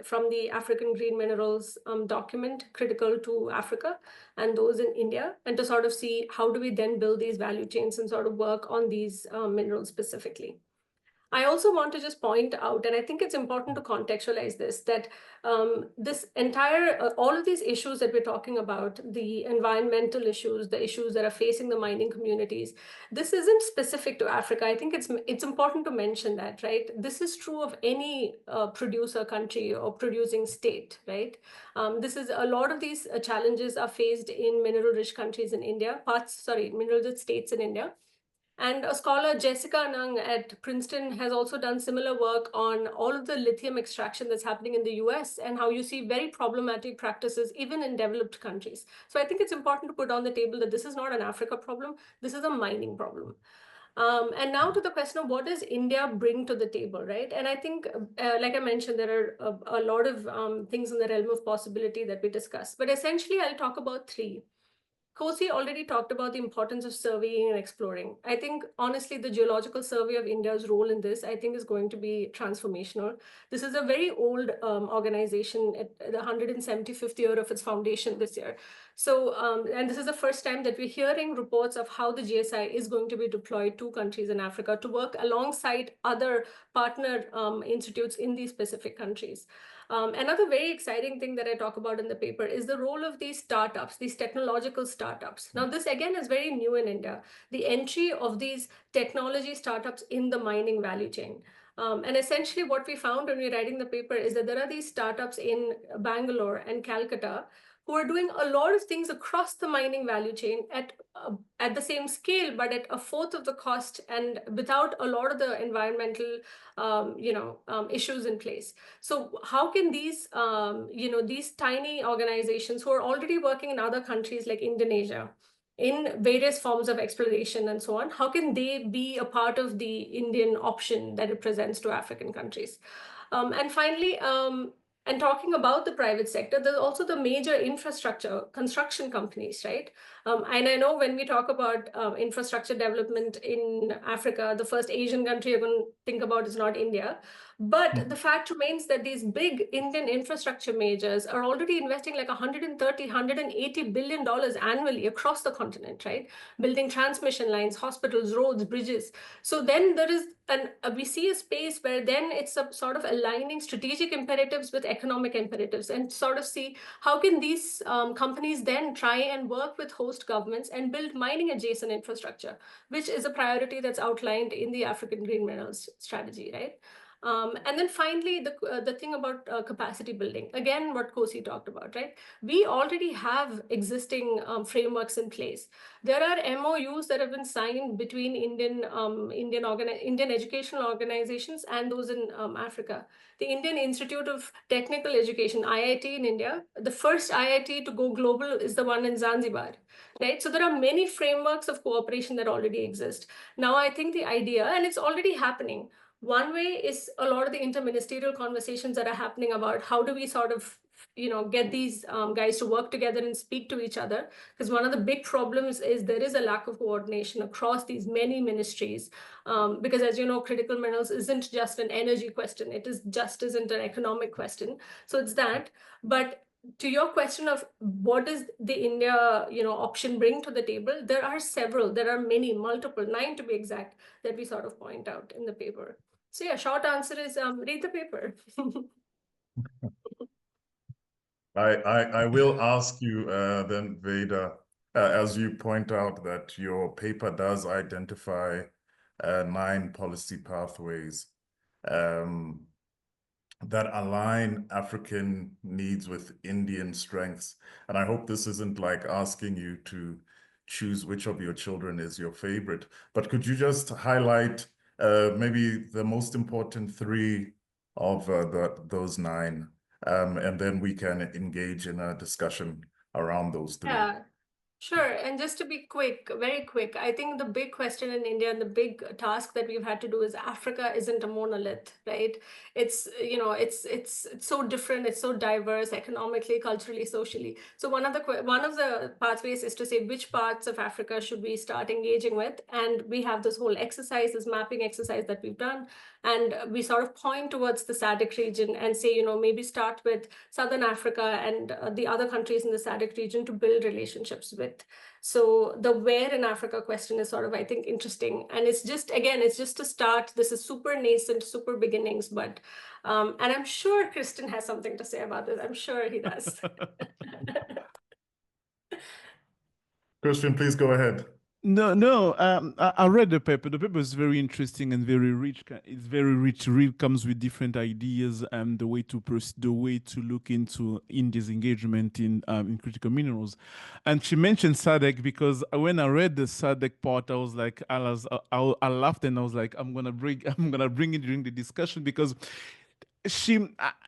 from the African Green Minerals document, critical to Africa, and those in India, and to sort of see how do we then build these value chains and sort of work on these minerals specifically. I also want to just point out, and I think it's important to contextualize this, that this entire, all of these issues that we're talking about, the environmental issues, the issues that are facing the mining communities, this isn't specific to Africa. I think it's important to mention that, right? This is true of any producer country or producing state, right? This is a lot of these challenges are faced in mineral-rich countries in India, mineral-rich states in India. And a scholar, Jessica Nung at Princeton, has also done similar work on all of the lithium extraction that's happening in the US and how you see very problematic practices even in developed countries. So I think it's important to put on the table that this is not an Africa problem, this is a mining problem. And now to the question of what does India bring to the table, right? And I think, like I mentioned, there are a lot of things in the realm of possibility that we discuss. But essentially, I'll talk about 3. Kosi already talked about the importance of surveying and exploring. I think, honestly, the Geological Survey of India's role in this, I think, is going to be transformational. This is a very old organization at the 175th year of its foundation this year. So, and this is the first time that we're hearing reports of how the GSI is going to be deployed to countries in Africa to work alongside other partner institutes in these specific countries. Another very exciting thing that I talk about in the paper is the role of these startups, these technological startups. Now, this again is very new in India, the entry of these technology startups in the mining value chain. And essentially what we found when we were writing the paper is that there are these startups in Bangalore and Calcutta who are doing a lot of things across the mining value chain at the same scale, but at a fourth of the cost and without a lot of the environmental, issues in place. So how can these, these tiny organizations who are already working in other countries like Indonesia, in various forms of exploration and so on, how can they be a part of the Indian option that it presents to African countries? And finally, and talking about the private sector, there's also the major infrastructure construction companies, right? And I know when we talk about infrastructure development in Africa, the first Asian country you're going to think about is not India. But the fact remains that these big Indian infrastructure majors are already investing like $130, $180 billion annually across the continent, right? Building transmission lines, hospitals, roads, bridges. So then there is we see a space where then it's a sort of aligning strategic imperatives with economic imperatives and sort of see how can these companies then try and work with host governments and build mining adjacent infrastructure, which is a priority that's outlined in the African Green Minerals strategy, right? And then finally, the thing about capacity building, again, what Kosi talked about, right? We already have existing frameworks in place. There are MOUs that have been signed between Indian educational organizations and those in Africa. The Indian Institute of Technical Education, IIT in India, the first IIT to go global is the one in Zanzibar, right? So there are many frameworks of cooperation that already exist. Now, I think the idea, and it's already happening, one way is a lot of the interministerial conversations that are happening about how do we sort of get these guys to work together and speak to each other, because one of the big problems is there is a lack of coordination across these many ministries, because as you know, critical minerals isn't just an energy question, it is just isn't an economic question. So it's that. But to your question of what does the India option bring to the table, there are several, there are many, multiple, 9 to be exact, that we sort of point out in the paper. So yeah, short answer is read the paper. I will ask you then, Veda, as you point out that your paper does identify 9 policy pathways that align African needs with Indian strengths. And I hope this isn't like asking you to choose which of your children is your favorite, but could you just highlight maybe the most important 3 of those 9? And then we can engage in a discussion around those 3. Yeah, sure. And just to be quick, very quick, I think the big question in India and the big task that we've had to do is Africa isn't a monolith, right? It's, it's so different, it's so diverse economically, culturally, socially. So one of the pathways is to say which parts of Africa should we start engaging with, and we have this whole exercise, this mapping exercise that we've done, and we sort of point towards the SADC region and say, maybe start with Southern Africa and the other countries in the SADC region to build relationships with. So the where in Africa question is sort of, I think, interesting. And it's just, again, it's just to start. This is super nascent, super beginnings, but, and I'm sure Kristen has something to say about this. I'm sure he does. Christian, please go ahead. No. I read the paper. The paper is very interesting and very rich. It's very rich. Read comes with different ideas and the way to look into India's engagement in critical minerals. And she mentioned SADC because when I read the SADC part, I was like, I laughed and I was like, I'm gonna bring it during the discussion because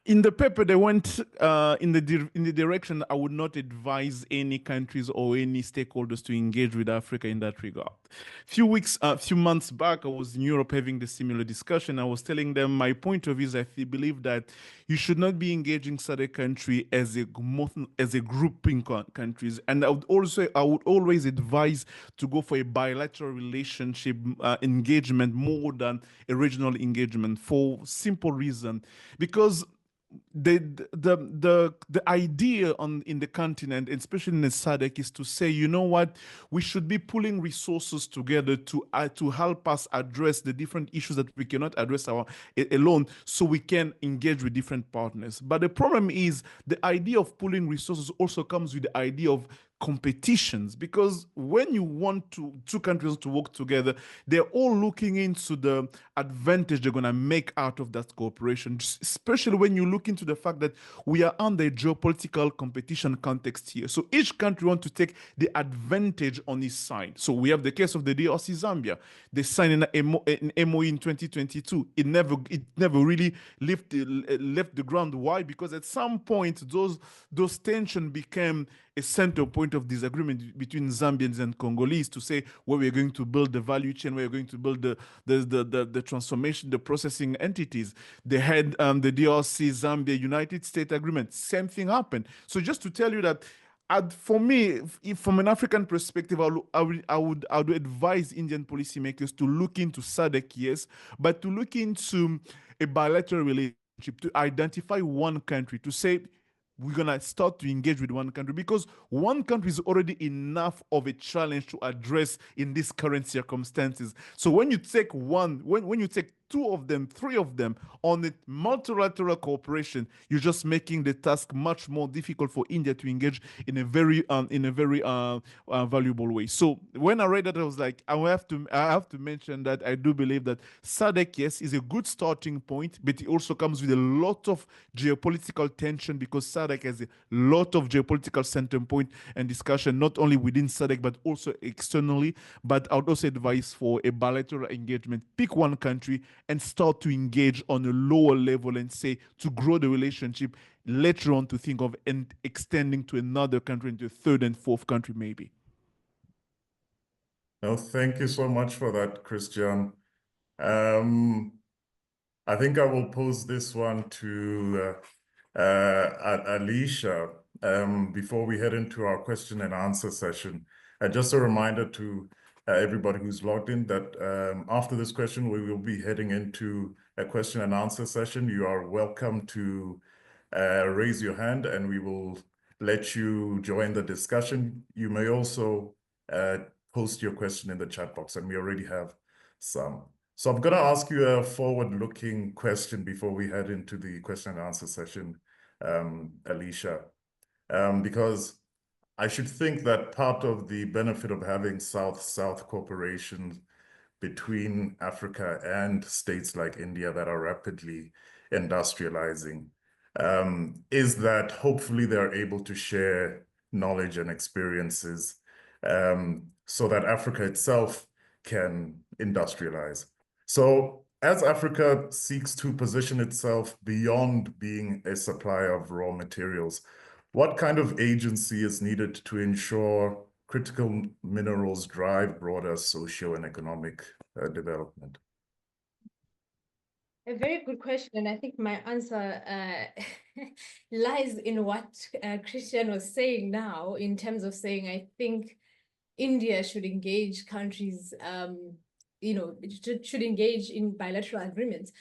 in the paper they went in the direction I would not advise any countries or any stakeholders to engage with Africa in that regard. Few months back, I was in Europe having the similar discussion. I was telling them my point of view is I believe that you should not be engaging SADC country as a grouping countries, and I would always advise to go for a bilateral relationship engagement more than a regional engagement for simple reason. Because the idea in the continent, especially in the SADC, is to say, you know what, we should be pulling resources together to help us address the different issues that we cannot address alone, so we can engage with different partners. But the problem is the idea of pulling resources also comes with the idea of competitions, because when you want two countries to work together, they're all looking into the advantage they're going to make out of that cooperation, especially when you look into the fact that we are under a geopolitical competition context here. So each country wants to take the advantage on its side. So we have the case of the DRC Zambia. They signed an MOE in 2022. It never really left the ground. Why? Because at some point those tensions became a center point of disagreement between Zambians and Congolese to say where we're going to build the value chain, where we're going to build the transformation, the processing entities. They had the DRC, Zambia, United States agreement. Same thing happened. So just to tell you that, for me, if from an African perspective, I would advise Indian policymakers to look into SADC, yes, but to look into a bilateral relationship, to identify one country, to say, we're going to start to engage with one country, because one country is already enough of a challenge to address in these current circumstances. So when you take when you take 2 of them, 3 of them on a multilateral cooperation, you're just making the task much more difficult for India to engage in a very valuable way. So when I read that, I was like, I have to mention that I do believe that SADC, yes, is a good starting point, but it also comes with a lot of geopolitical tension, because SADC has a lot of geopolitical center point and discussion, not only within SADC but also externally. But I would also advise for a bilateral engagement, pick one country and start to engage on a lower level, and say, to grow the relationship, later on to think of extending to another country, into a third and fourth country maybe. No, thank you so much for that, Christian. I think I will pose this one to Alicia before we head into our question and answer session. Just a reminder to everybody who's logged in that after this question, we will be heading into a question and answer session. You are welcome to raise your hand and we will let you join the discussion. You may also post your question in the chat box, and we already have some. So I'm going to ask you a forward-looking question before we head into the question and answer session, Alicia, because I should think that part of the benefit of having South-South cooperation between Africa and states like India that are rapidly industrializing is that hopefully they're able to share knowledge and experiences so that Africa itself can industrialize. So as Africa seeks to position itself beyond being a supplier of raw materials, what kind of agency is needed to ensure critical minerals drive broader socio and economic development? A very good question. And I think my answer lies in what Christian was saying now, in terms of saying, I think India should engage countries, should engage in bilateral agreements.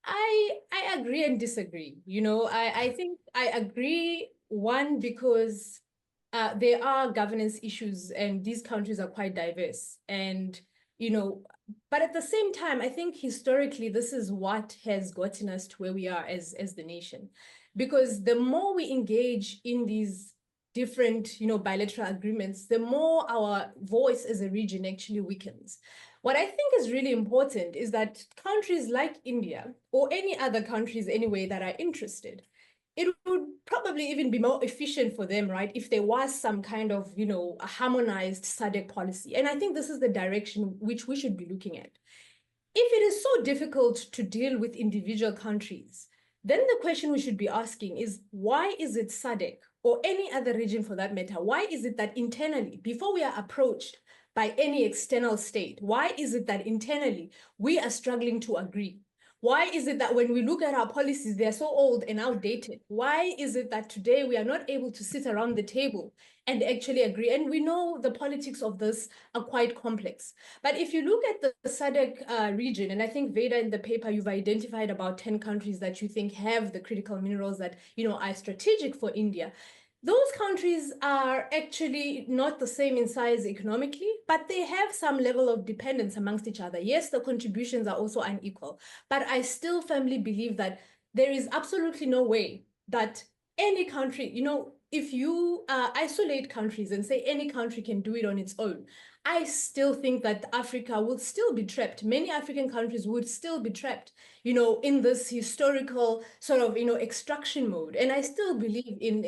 I agree and disagree. I think I agree, one, because there are governance issues and these countries are quite diverse. And, but at the same time, I think historically, this is what has gotten us to where we are as the nation. Because the more we engage in these different, bilateral agreements, the more our voice as a region actually weakens. What I think is really important is that countries like India, or any other countries anyway that are interested, it would probably even be more efficient for them, right, if there was some kind of, a harmonized SADC policy. And I think this is the direction which we should be looking at. If it is so difficult to deal with individual countries, then the question we should be asking is, why is it SADC, or any other region for that matter, why is it that internally, before we are approached by any external state, why is it that internally we are struggling to agree? Why is it that when we look at our policies, they're so old and outdated? Why is it that today we are not able to sit around the table and actually agree? And we know the politics of this are quite complex. But if you look at the SADC region, and I think, Veda, in the paper, you've identified about 10 countries that you think have the critical minerals that, are strategic for India. Those countries are actually not the same in size economically, but they have some level of dependence amongst each other. Yes, the contributions are also unequal, but I still firmly believe that there is absolutely no way that any country, if you isolate countries and say any country can do it on its own, I still think that Africa will still be trapped. Many African countries would still be trapped, in this historical sort of, extraction mode. And I still believe in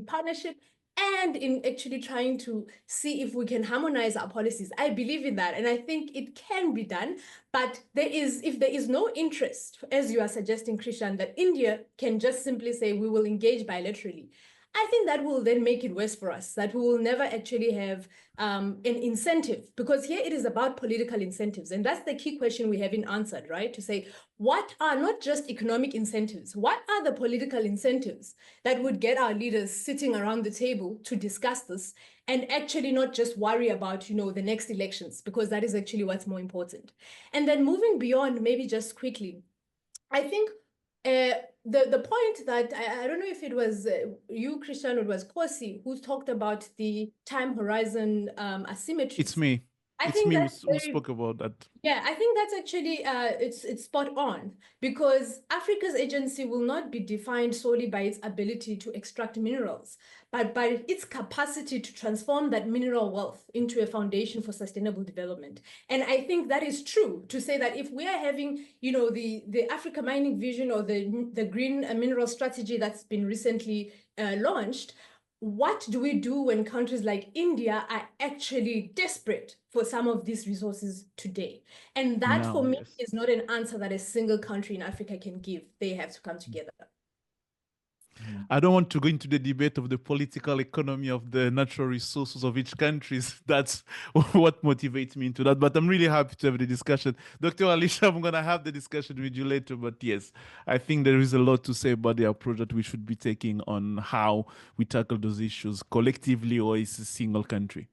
partnership and in actually trying to see if we can harmonize our policies. I believe in that, and I think it can be done. But if there is no interest, as you are suggesting, Christian, that India can just simply say we will engage bilaterally, I think that will then make it worse for us, that we will never actually have an incentive, because here it is about political incentives. And that's the key question we haven't answered, right? To say, what are not just economic incentives, what are the political incentives that would get our leaders sitting around the table to discuss this and actually not just worry about, the next elections, because that is actually what's more important. And then moving beyond, maybe just quickly, I think the point that I don't know if it was you, Christian, or it was Kosi, who talked about the time horizon asymmetries. It's me. I it's think me that's who very, spoke about that. yeah, I think that's actually it's spot on, because Africa's agency will not be defined solely by its ability to extract minerals, but by its capacity to transform that mineral wealth into a foundation for sustainable development. And I think that is true to say that if we are having, the Africa Mining Vision, or the green mineral strategy that's been recently launched, what do we do when countries like India are actually desperate for some of these resources today? And that, for me, Yes. is not an answer that a single country in Africa can give. They have to come together. I don't want to go into the debate of the political economy of the natural resources of each country. That's what motivates me into that. But I'm really happy to have the discussion. Dr. Alicia, I'm going to have the discussion with you later. But yes, I think there is a lot to say about the approach that we should be taking on how we tackle those issues collectively or as a single country.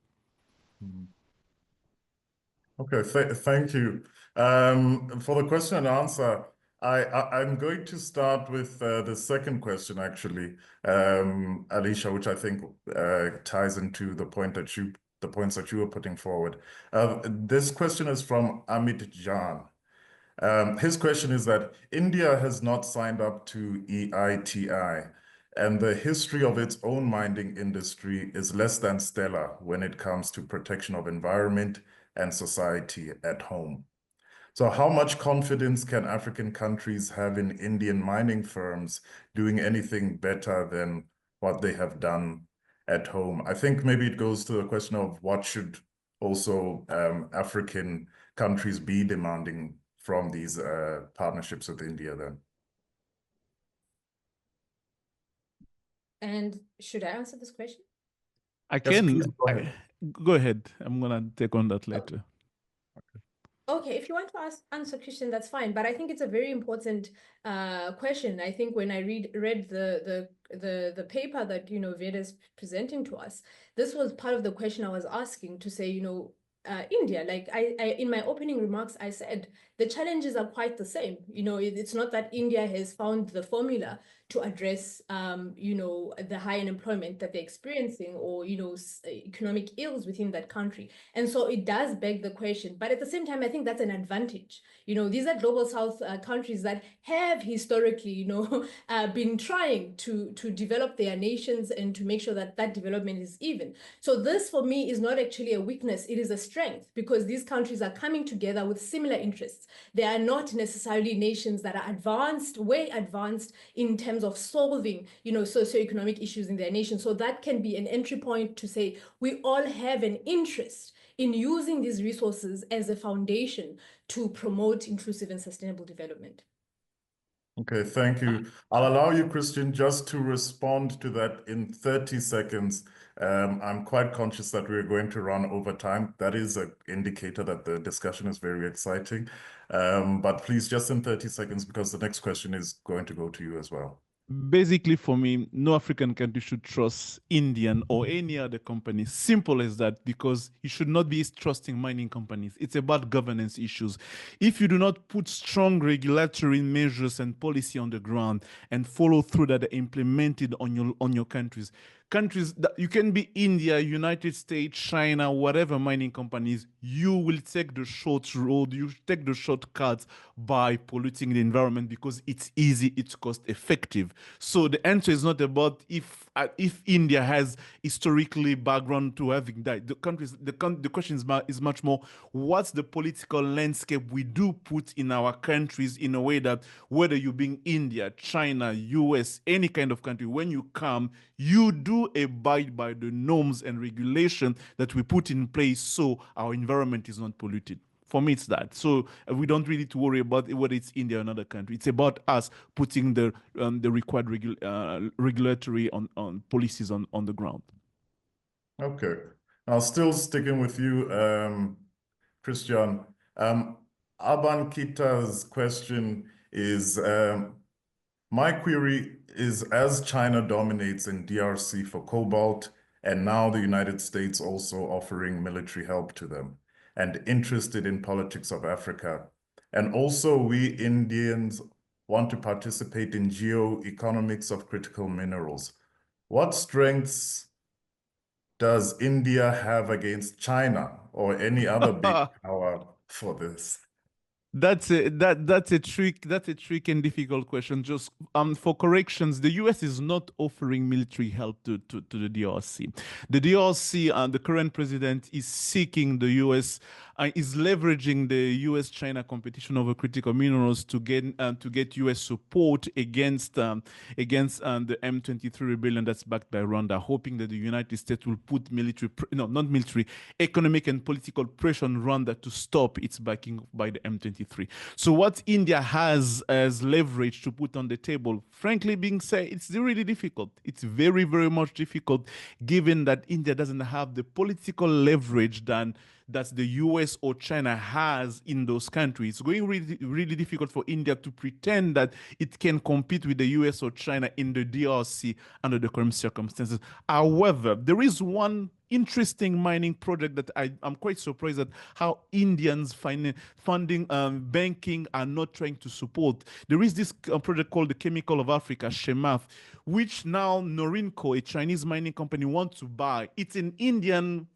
Okay, thank you. For the question and answer, I'm going to start with the second question, actually, Alicia, which I think ties into the points that you were putting forward. This question is from Amit Jan. His question is that India has not signed up to EITI, and the history of its own mining industry is less than stellar when it comes to protection of environment and society at home. So how much confidence can African countries have in Indian mining firms doing anything better than what they have done at home? I think maybe it goes to the question of what should also African countries be demanding from these partnerships with India then. And should I answer this question? I Yes, can. please go ahead. Go ahead. I'm going to take on that later. Okay, if you want to answer Christian, that's fine. But I think it's a very important question. I think when I read the paper that Veda is presenting to us, this was part of the question I was asking, to say, India, like I in my opening remarks, I said the challenges are quite the same. It's not that India has found the formula to address the high unemployment that they're experiencing, or economic ills within that country. And so it does beg the question, but at the same time, I think that's an advantage. These are global south countries that have historically been trying to develop their nations and to make sure that that development is even. So this, for me, is not actually a weakness, it is a strength, because these countries are coming together with similar interests. They are not necessarily nations that are advanced, way advanced in terms of solving, socioeconomic issues in their nation. So that can be an entry point to say we all have an interest in using these resources as a foundation to promote inclusive and sustainable development. Okay, thank you. I'll allow you, Christian, just to respond to that in 30 seconds. I'm quite conscious that we're going to run over time. That is an indicator that the discussion is very exciting. But please, just in 30 seconds, because the next question is going to go to you as well. Basically, for me, no African country should trust Indian or any other company. Simple as that, because you should not be trusting mining companies. It's about governance issues. If you do not put strong regulatory measures and policy on the ground and follow through that are implemented on your countries that you can be India, United States, China, whatever mining companies, you will take the short road, you take the shortcuts by polluting the environment, because it's easy, it's cost effective. So the answer is not about if India has historically background to having that. The question is much more, what's the political landscape we do put in our countries, in a way that whether you being India, China, US, any kind of country, when you come, you do abide by the norms and regulation that we put in place so our environment is not polluted. For me, it's that. So we don't really need to worry about whether it's India or another country. It's about us putting the required regulatory on policies on the ground. Okay. Now, still sticking with you, Christian. Aban Kita's question is, my query is, as China dominates in DRC for cobalt, and now the United States also offering military help to them, and interested in politics of Africa, and also we Indians want to participate in geoeconomics of critical minerals. What strengths does India have against China or any other big power for this? That's a trick and difficult question. Just for corrections, the US is not offering military help to the DRC. The DRC and the current president is seeking the US, is leveraging the US-China competition over critical minerals to get US support against the M23 rebellion that's backed by Rwanda, hoping that the United States will put economic and political pressure on Rwanda to stop its backing by the M23. So what India has as leverage to put on the table, frankly being said, it's really difficult. It's very, very much difficult, given that India doesn't have the political leverage that the US or China has in those countries. It's going really, really difficult for India to pretend that it can compete with the US or China in the DRC under the current circumstances. However, there is one interesting mining project that I'm quite surprised at how Indians funding, banking are not trying to support. There is this project called the Chemical of Africa, Shemath, which now Norinco, a Chinese mining company, wants to buy. It's an Indian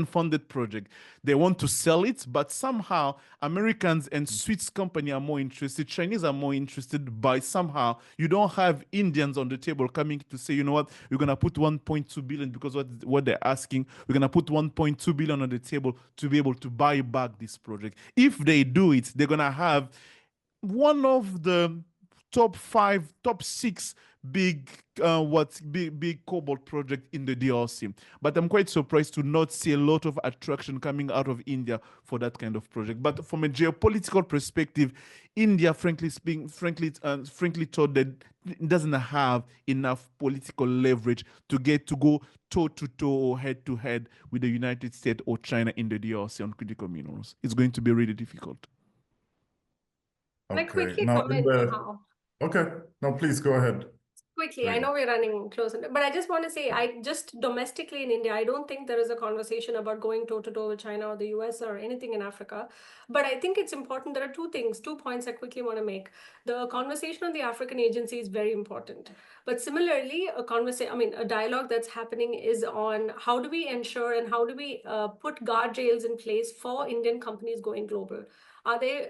funded project. They want to sell it, but somehow Americans and Swiss company are more interested. Chinese are more interested, by somehow you don't have Indians on the table coming to say, you know what, we're going to put 1.2 billion because what they're asking, we're going to put 1.2 billion on the table to be able to buy back this project. If they do it, they're going to have one of the top 6 big cobalt project in the DRC. But I'm quite surprised to not see a lot of attraction coming out of India for that kind of project. But from a geopolitical perspective, India, frankly thought that it doesn't have enough political leverage to go toe-to-toe or head-to-head with the United States or China in the DRC on critical minerals. It's going to be really difficult. Can I Okay. quickly Now, comment on how? Okay. No, please go ahead. Quickly, I know we're running close, but I just want to say, I just domestically in India, I don't think there is a conversation about going toe-to-toe with China or the US or anything in Africa. But I think it's important. There are 2 points I quickly want to make. The conversation on the African agency is very important. But similarly, a dialogue that's happening is on how do we ensure and how do we put guardrails in place for Indian companies going global? Are there,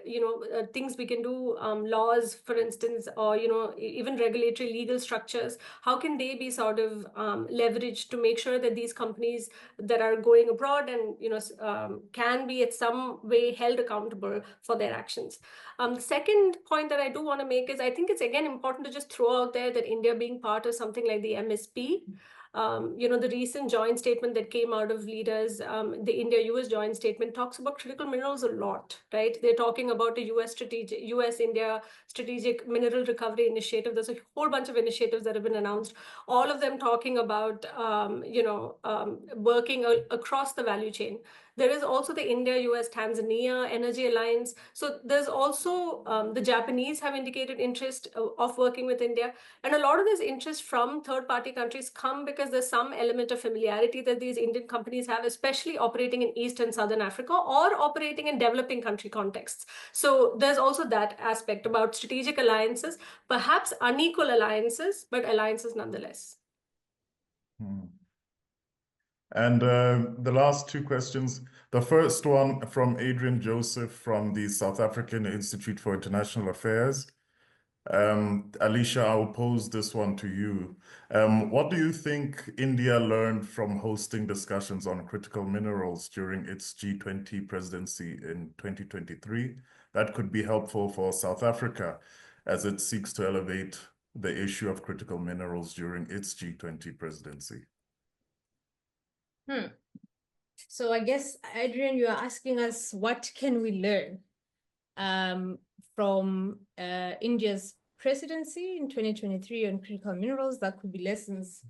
things we can do, laws, for instance, or, even regulatory legal structures? How can they be sort of leveraged to make sure that these companies that are going abroad and, can be at some way held accountable for their actions? The second point that I do want to make is I think it's, again, important to just throw out there that India being part of something like the MSP, the recent joint statement that came out of leaders, the India-US joint statement talks about critical minerals a lot, right? They're talking about a US-India strategic mineral recovery initiative. There's a whole bunch of initiatives that have been announced, all of them talking about, working across the value chain. There is also the India-US-Tanzania Energy Alliance. So there's also the Japanese have indicated interest of working with India. And a lot of this interest from third-party countries come because there's some element of familiarity that these Indian companies have, especially operating in East and Southern Africa or operating in developing country contexts. So there's also that aspect about strategic alliances, perhaps unequal alliances, but alliances nonetheless. And the last 2 questions. The first one from Adrian Joseph from the South African Institute for International Affairs. Alicia, I'll pose this one to you. What do you think India learned from hosting discussions on critical minerals during its G20 presidency in 2023 that could be helpful for South Africa as it seeks to elevate the issue of critical minerals during its G20 presidency? So I guess, Adrian, you are asking us, what can we learn from India's presidency in 2023 on critical minerals that could be lessons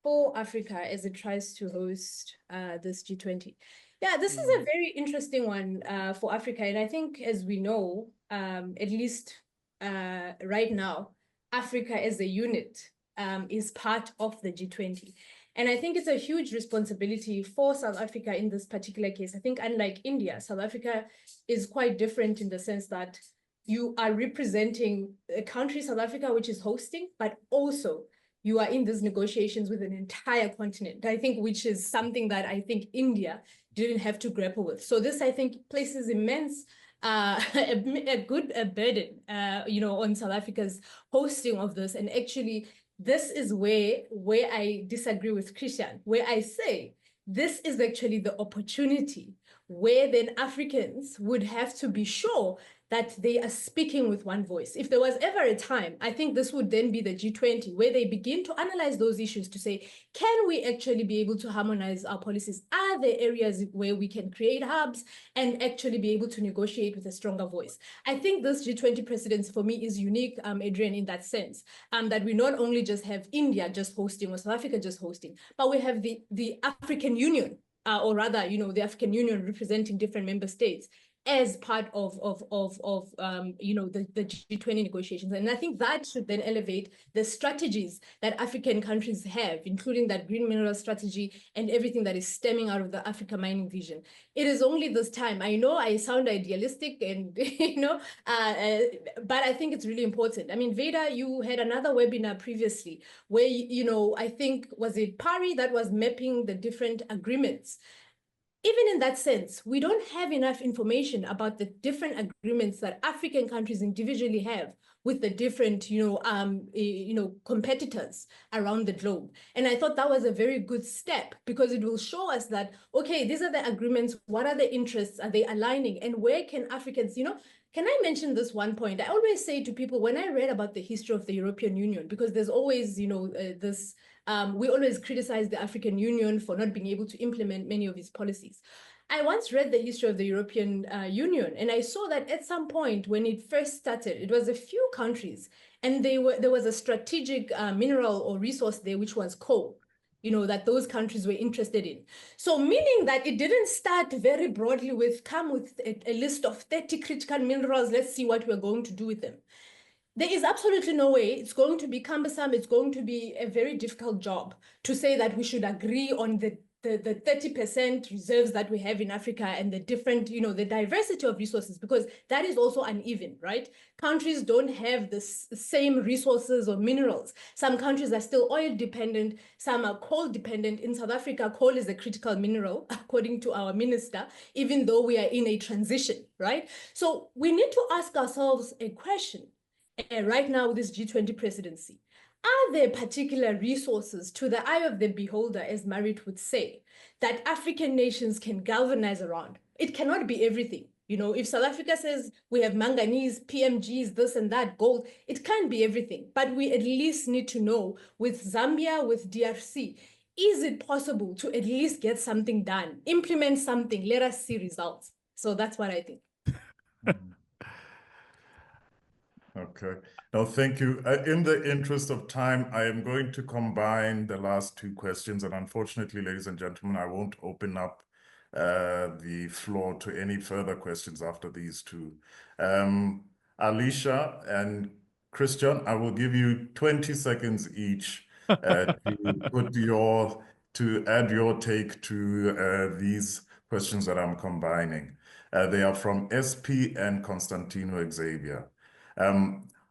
for Africa as it tries to host this G20? Yeah, this is a very interesting one for Africa. And I think, as we know, at least right now, Africa as a unit is part of the G20. And I think it's a huge responsibility for South Africa in this particular case. I think unlike India, South Africa is quite different in the sense that you are representing a country, South Africa, which is hosting, but also you are in these negotiations with an entire continent, I think, which is something that I think India didn't have to grapple with. So this, I think, places immense a good burden, on South Africa's hosting of this. And actually, this is where I disagree with Christian, where I say this is actually the opportunity where then Africans would have to be sure that they are speaking with one voice. If there was ever a time, I think this would then be the G20, where they begin to analyze those issues to say, can we actually be able to harmonize our policies? Are there areas where we can create hubs and actually be able to negotiate with a stronger voice? I think this G20 presidency for me is unique, Adrian, in that sense, that we not only just have India just hosting or South Africa just hosting, but we have the African Union, or rather, the African Union representing different member states as part of the G20 negotiations. And I think that should then elevate the strategies that African countries have, including that green mineral strategy and everything that is stemming out of the Africa mining vision. It is only this time. I know I sound idealistic and, but I think it's really important. I mean, Veda, you had another webinar previously where, I think, was it Pari that was mapping the different agreements? Even in that sense, we don't have enough information about the different agreements that African countries individually have with the different, competitors around the globe. And I thought that was a very good step, because it will show us that, okay, these are the agreements, what are the interests, are they aligning, and where can Africans, can I mention this one point? I always say to people, when I read about the history of the European Union, because there's always, this, we always criticize the African Union for not being able to implement many of its policies. I once read the history of the European Union, and I saw that at some point when it first started, it was a few countries, and there was a strategic mineral or resource there, which was coal, that those countries were interested in. So meaning that it didn't start very broadly with, come with a list of 30 critical minerals, let's see what we're going to do with them. There is absolutely no way. It's going to be cumbersome. It's going to be a very difficult job to say that we should agree on the 30% reserves that we have in Africa and the different, the diversity of resources, because that is also uneven, right? Countries don't have the same resources or minerals. Some countries are still oil dependent, some are coal dependent. In South Africa, coal is a critical mineral, according to our minister, even though we are in a transition, right? So we need to ask ourselves a question right now with this G20 presidency. Are there particular resources to the eye of the beholder, as Marit would say, that African nations can galvanize around? It cannot be everything. If South Africa says we have manganese, PMGs, this and that, gold, it can't be everything. But we at least need to know, with Zambia, with DRC, is it possible to at least get something done, implement something, let us see results? So that's what I think. Okay. No, thank you. In the interest of time, I am going to combine the last two questions. And unfortunately, ladies and gentlemen, I won't open up the floor to any further questions after these two. Alicia and Christian, I will give you 20 seconds each to add your take to these questions that I'm combining. They are from SP and Constantino Xavier.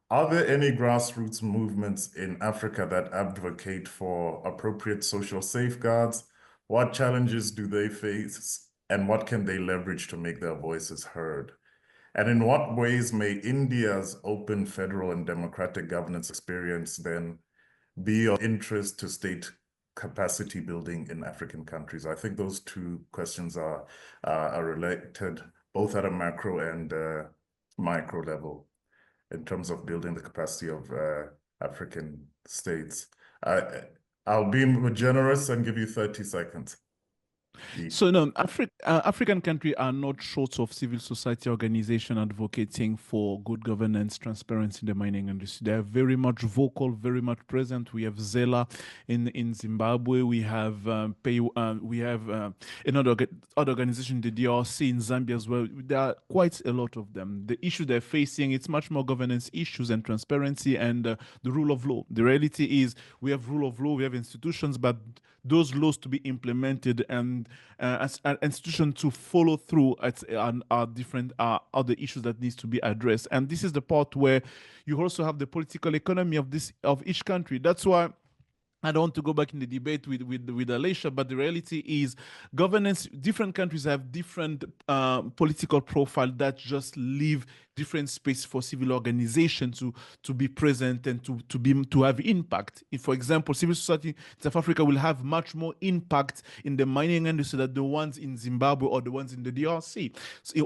Are there any grassroots movements in Africa that advocate for appropriate social safeguards? What challenges do they face, and what can they leverage to make their voices heard? And in what ways may India's open federal and democratic governance experience then be of interest to state capacity building in African countries? I think those two questions are related, both at a macro and micro level, in terms of building the capacity of African states. I'll be generous and give you 30 seconds. So no, African countries are not short of civil society organization advocating for good governance, transparency in the mining industry. They are very much vocal, very much present. We have Zela in Zimbabwe. We have another organization, the DRC in Zambia as well. There are quite a lot of them. The issue they're facing, it's much more governance issues and transparency and the rule of law. The reality is we have rule of law, we have institutions, but those laws to be implemented and as an institution to follow through are different other issues that needs to be addressed. And this is the part where you also have the political economy of each country. That's why I don't want to go back in the debate with Alicia, but the reality is governance, different countries have different political profile that just leave different space for civil organization to be present and to have impact. If, for example, civil society in South Africa will have much more impact in the mining industry than the ones in Zimbabwe or the ones in the DRC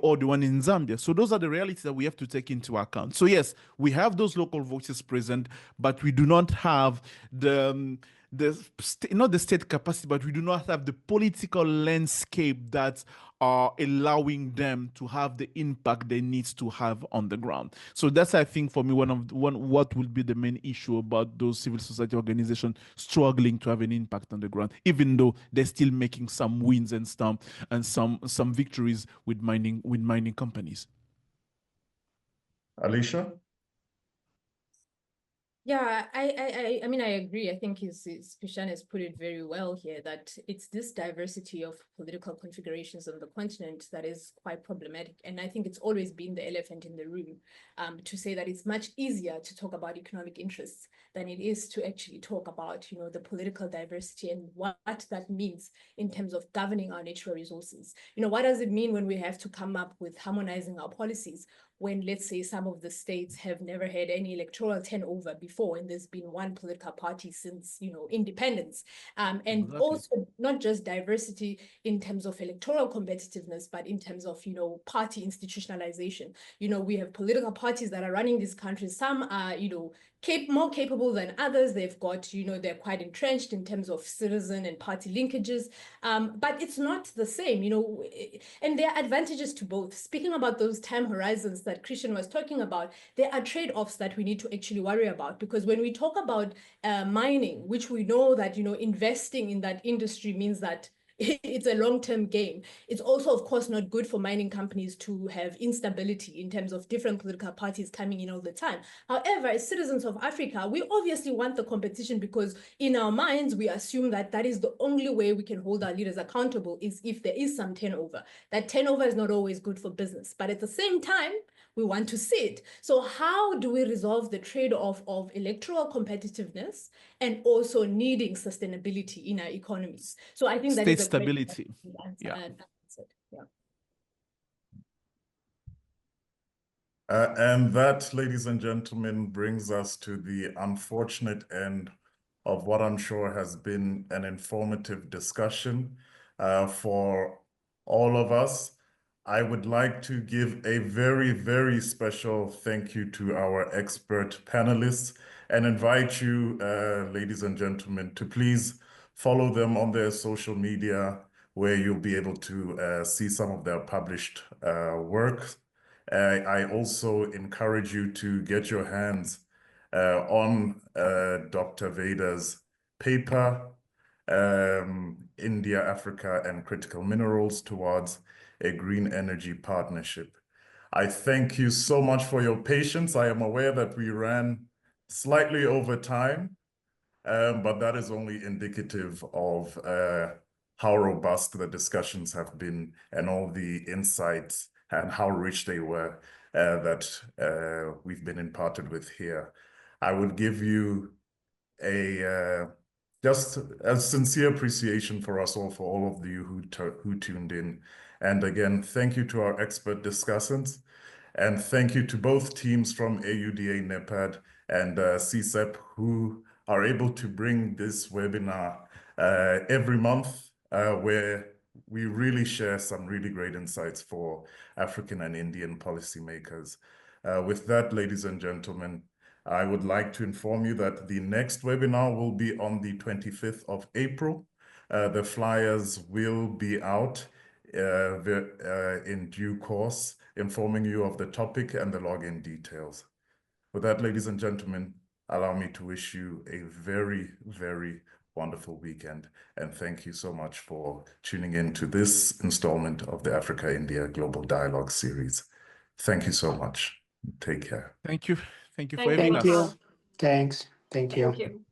or the one in Zambia. So those are the realities that we have to take into account. So yes, we have those local voices present, but we do not have not the state capacity, but we do not have the political landscape that are allowing them to have the impact they need to have on the ground. So that's, I think, for me, what will be the main issue about those civil society organizations struggling to have an impact on the ground, even though they're still making some wins and some victories with mining companies. Alicia? Yeah, I mean, I agree. I think Christian has put it very well here, that it's this diversity of political configurations on the continent that is quite problematic. And I think it's always been the elephant in the room, to say that it's much easier to talk about economic interests than it is to actually talk about, the political diversity and what that means in terms of governing our natural resources. What does it mean when we have to come up with harmonizing our policies, when, let's say, some of the states have never had any electoral turnover before, and there's been one political party since, independence. And exactly. Also not just diversity in terms of electoral competitiveness, but in terms of, party institutionalization. We have political parties that are running these countries. Some are, more capable than others. They've got, they're quite entrenched in terms of citizen and party linkages, but it's not the same, and there are advantages to both. Speaking about those time horizons that Christian was talking about, there are trade-offs that we need to actually worry about, because when we talk about mining, which we know that, investing in that industry means that it's a long-term game. It's also, of course, not good for mining companies to have instability in terms of different political parties coming in all the time. However, as citizens of Africa, we obviously want the competition, because in our minds, we assume that that is the only way we can hold our leaders accountable, is if there is some turnover. That turnover is not always good for business, but at the same time, we want to see it. So how do we resolve the trade-off of electoral competitiveness and also needing sustainability in our economies? So I think that is a stability. Yeah. And that, ladies and gentlemen, brings us to the unfortunate end of what I'm sure has been an informative discussion for all of us. I would like to give a very, very special thank you to our expert panelists and invite you, ladies and gentlemen, to please follow them on their social media, where you'll be able to see some of their published work. I also encourage you to get your hands on Dr. Veda's paper, India, Africa, and Critical Minerals Towards a Green Energy Partnership. I thank you so much for your patience. I am aware that we ran slightly over time, but that is only indicative of how robust the discussions have been and all the insights and how rich they were that we've been imparted with here. I would give you just a sincere appreciation for us all, for all of you who tuned in. And again, thank you to our expert discussants, and thank you to both teams from AUDA-NEPAD and CSEP, who are able to bring this webinar every month, where we really share some really great insights for African and Indian policymakers. With that, ladies and gentlemen, I would like to inform you that the next webinar will be on the 25th of April. The flyers will be out in due course, informing you of the topic and the login details. With that, ladies and gentlemen, allow me to wish you a very, very wonderful weekend. And thank you so much for tuning in to this installment of the Africa-India Global Dialogue series. Thank you so much. Take care. Thank you. Thank you for Thank having you. us. Thank you. Thanks. Thank you. Thank you.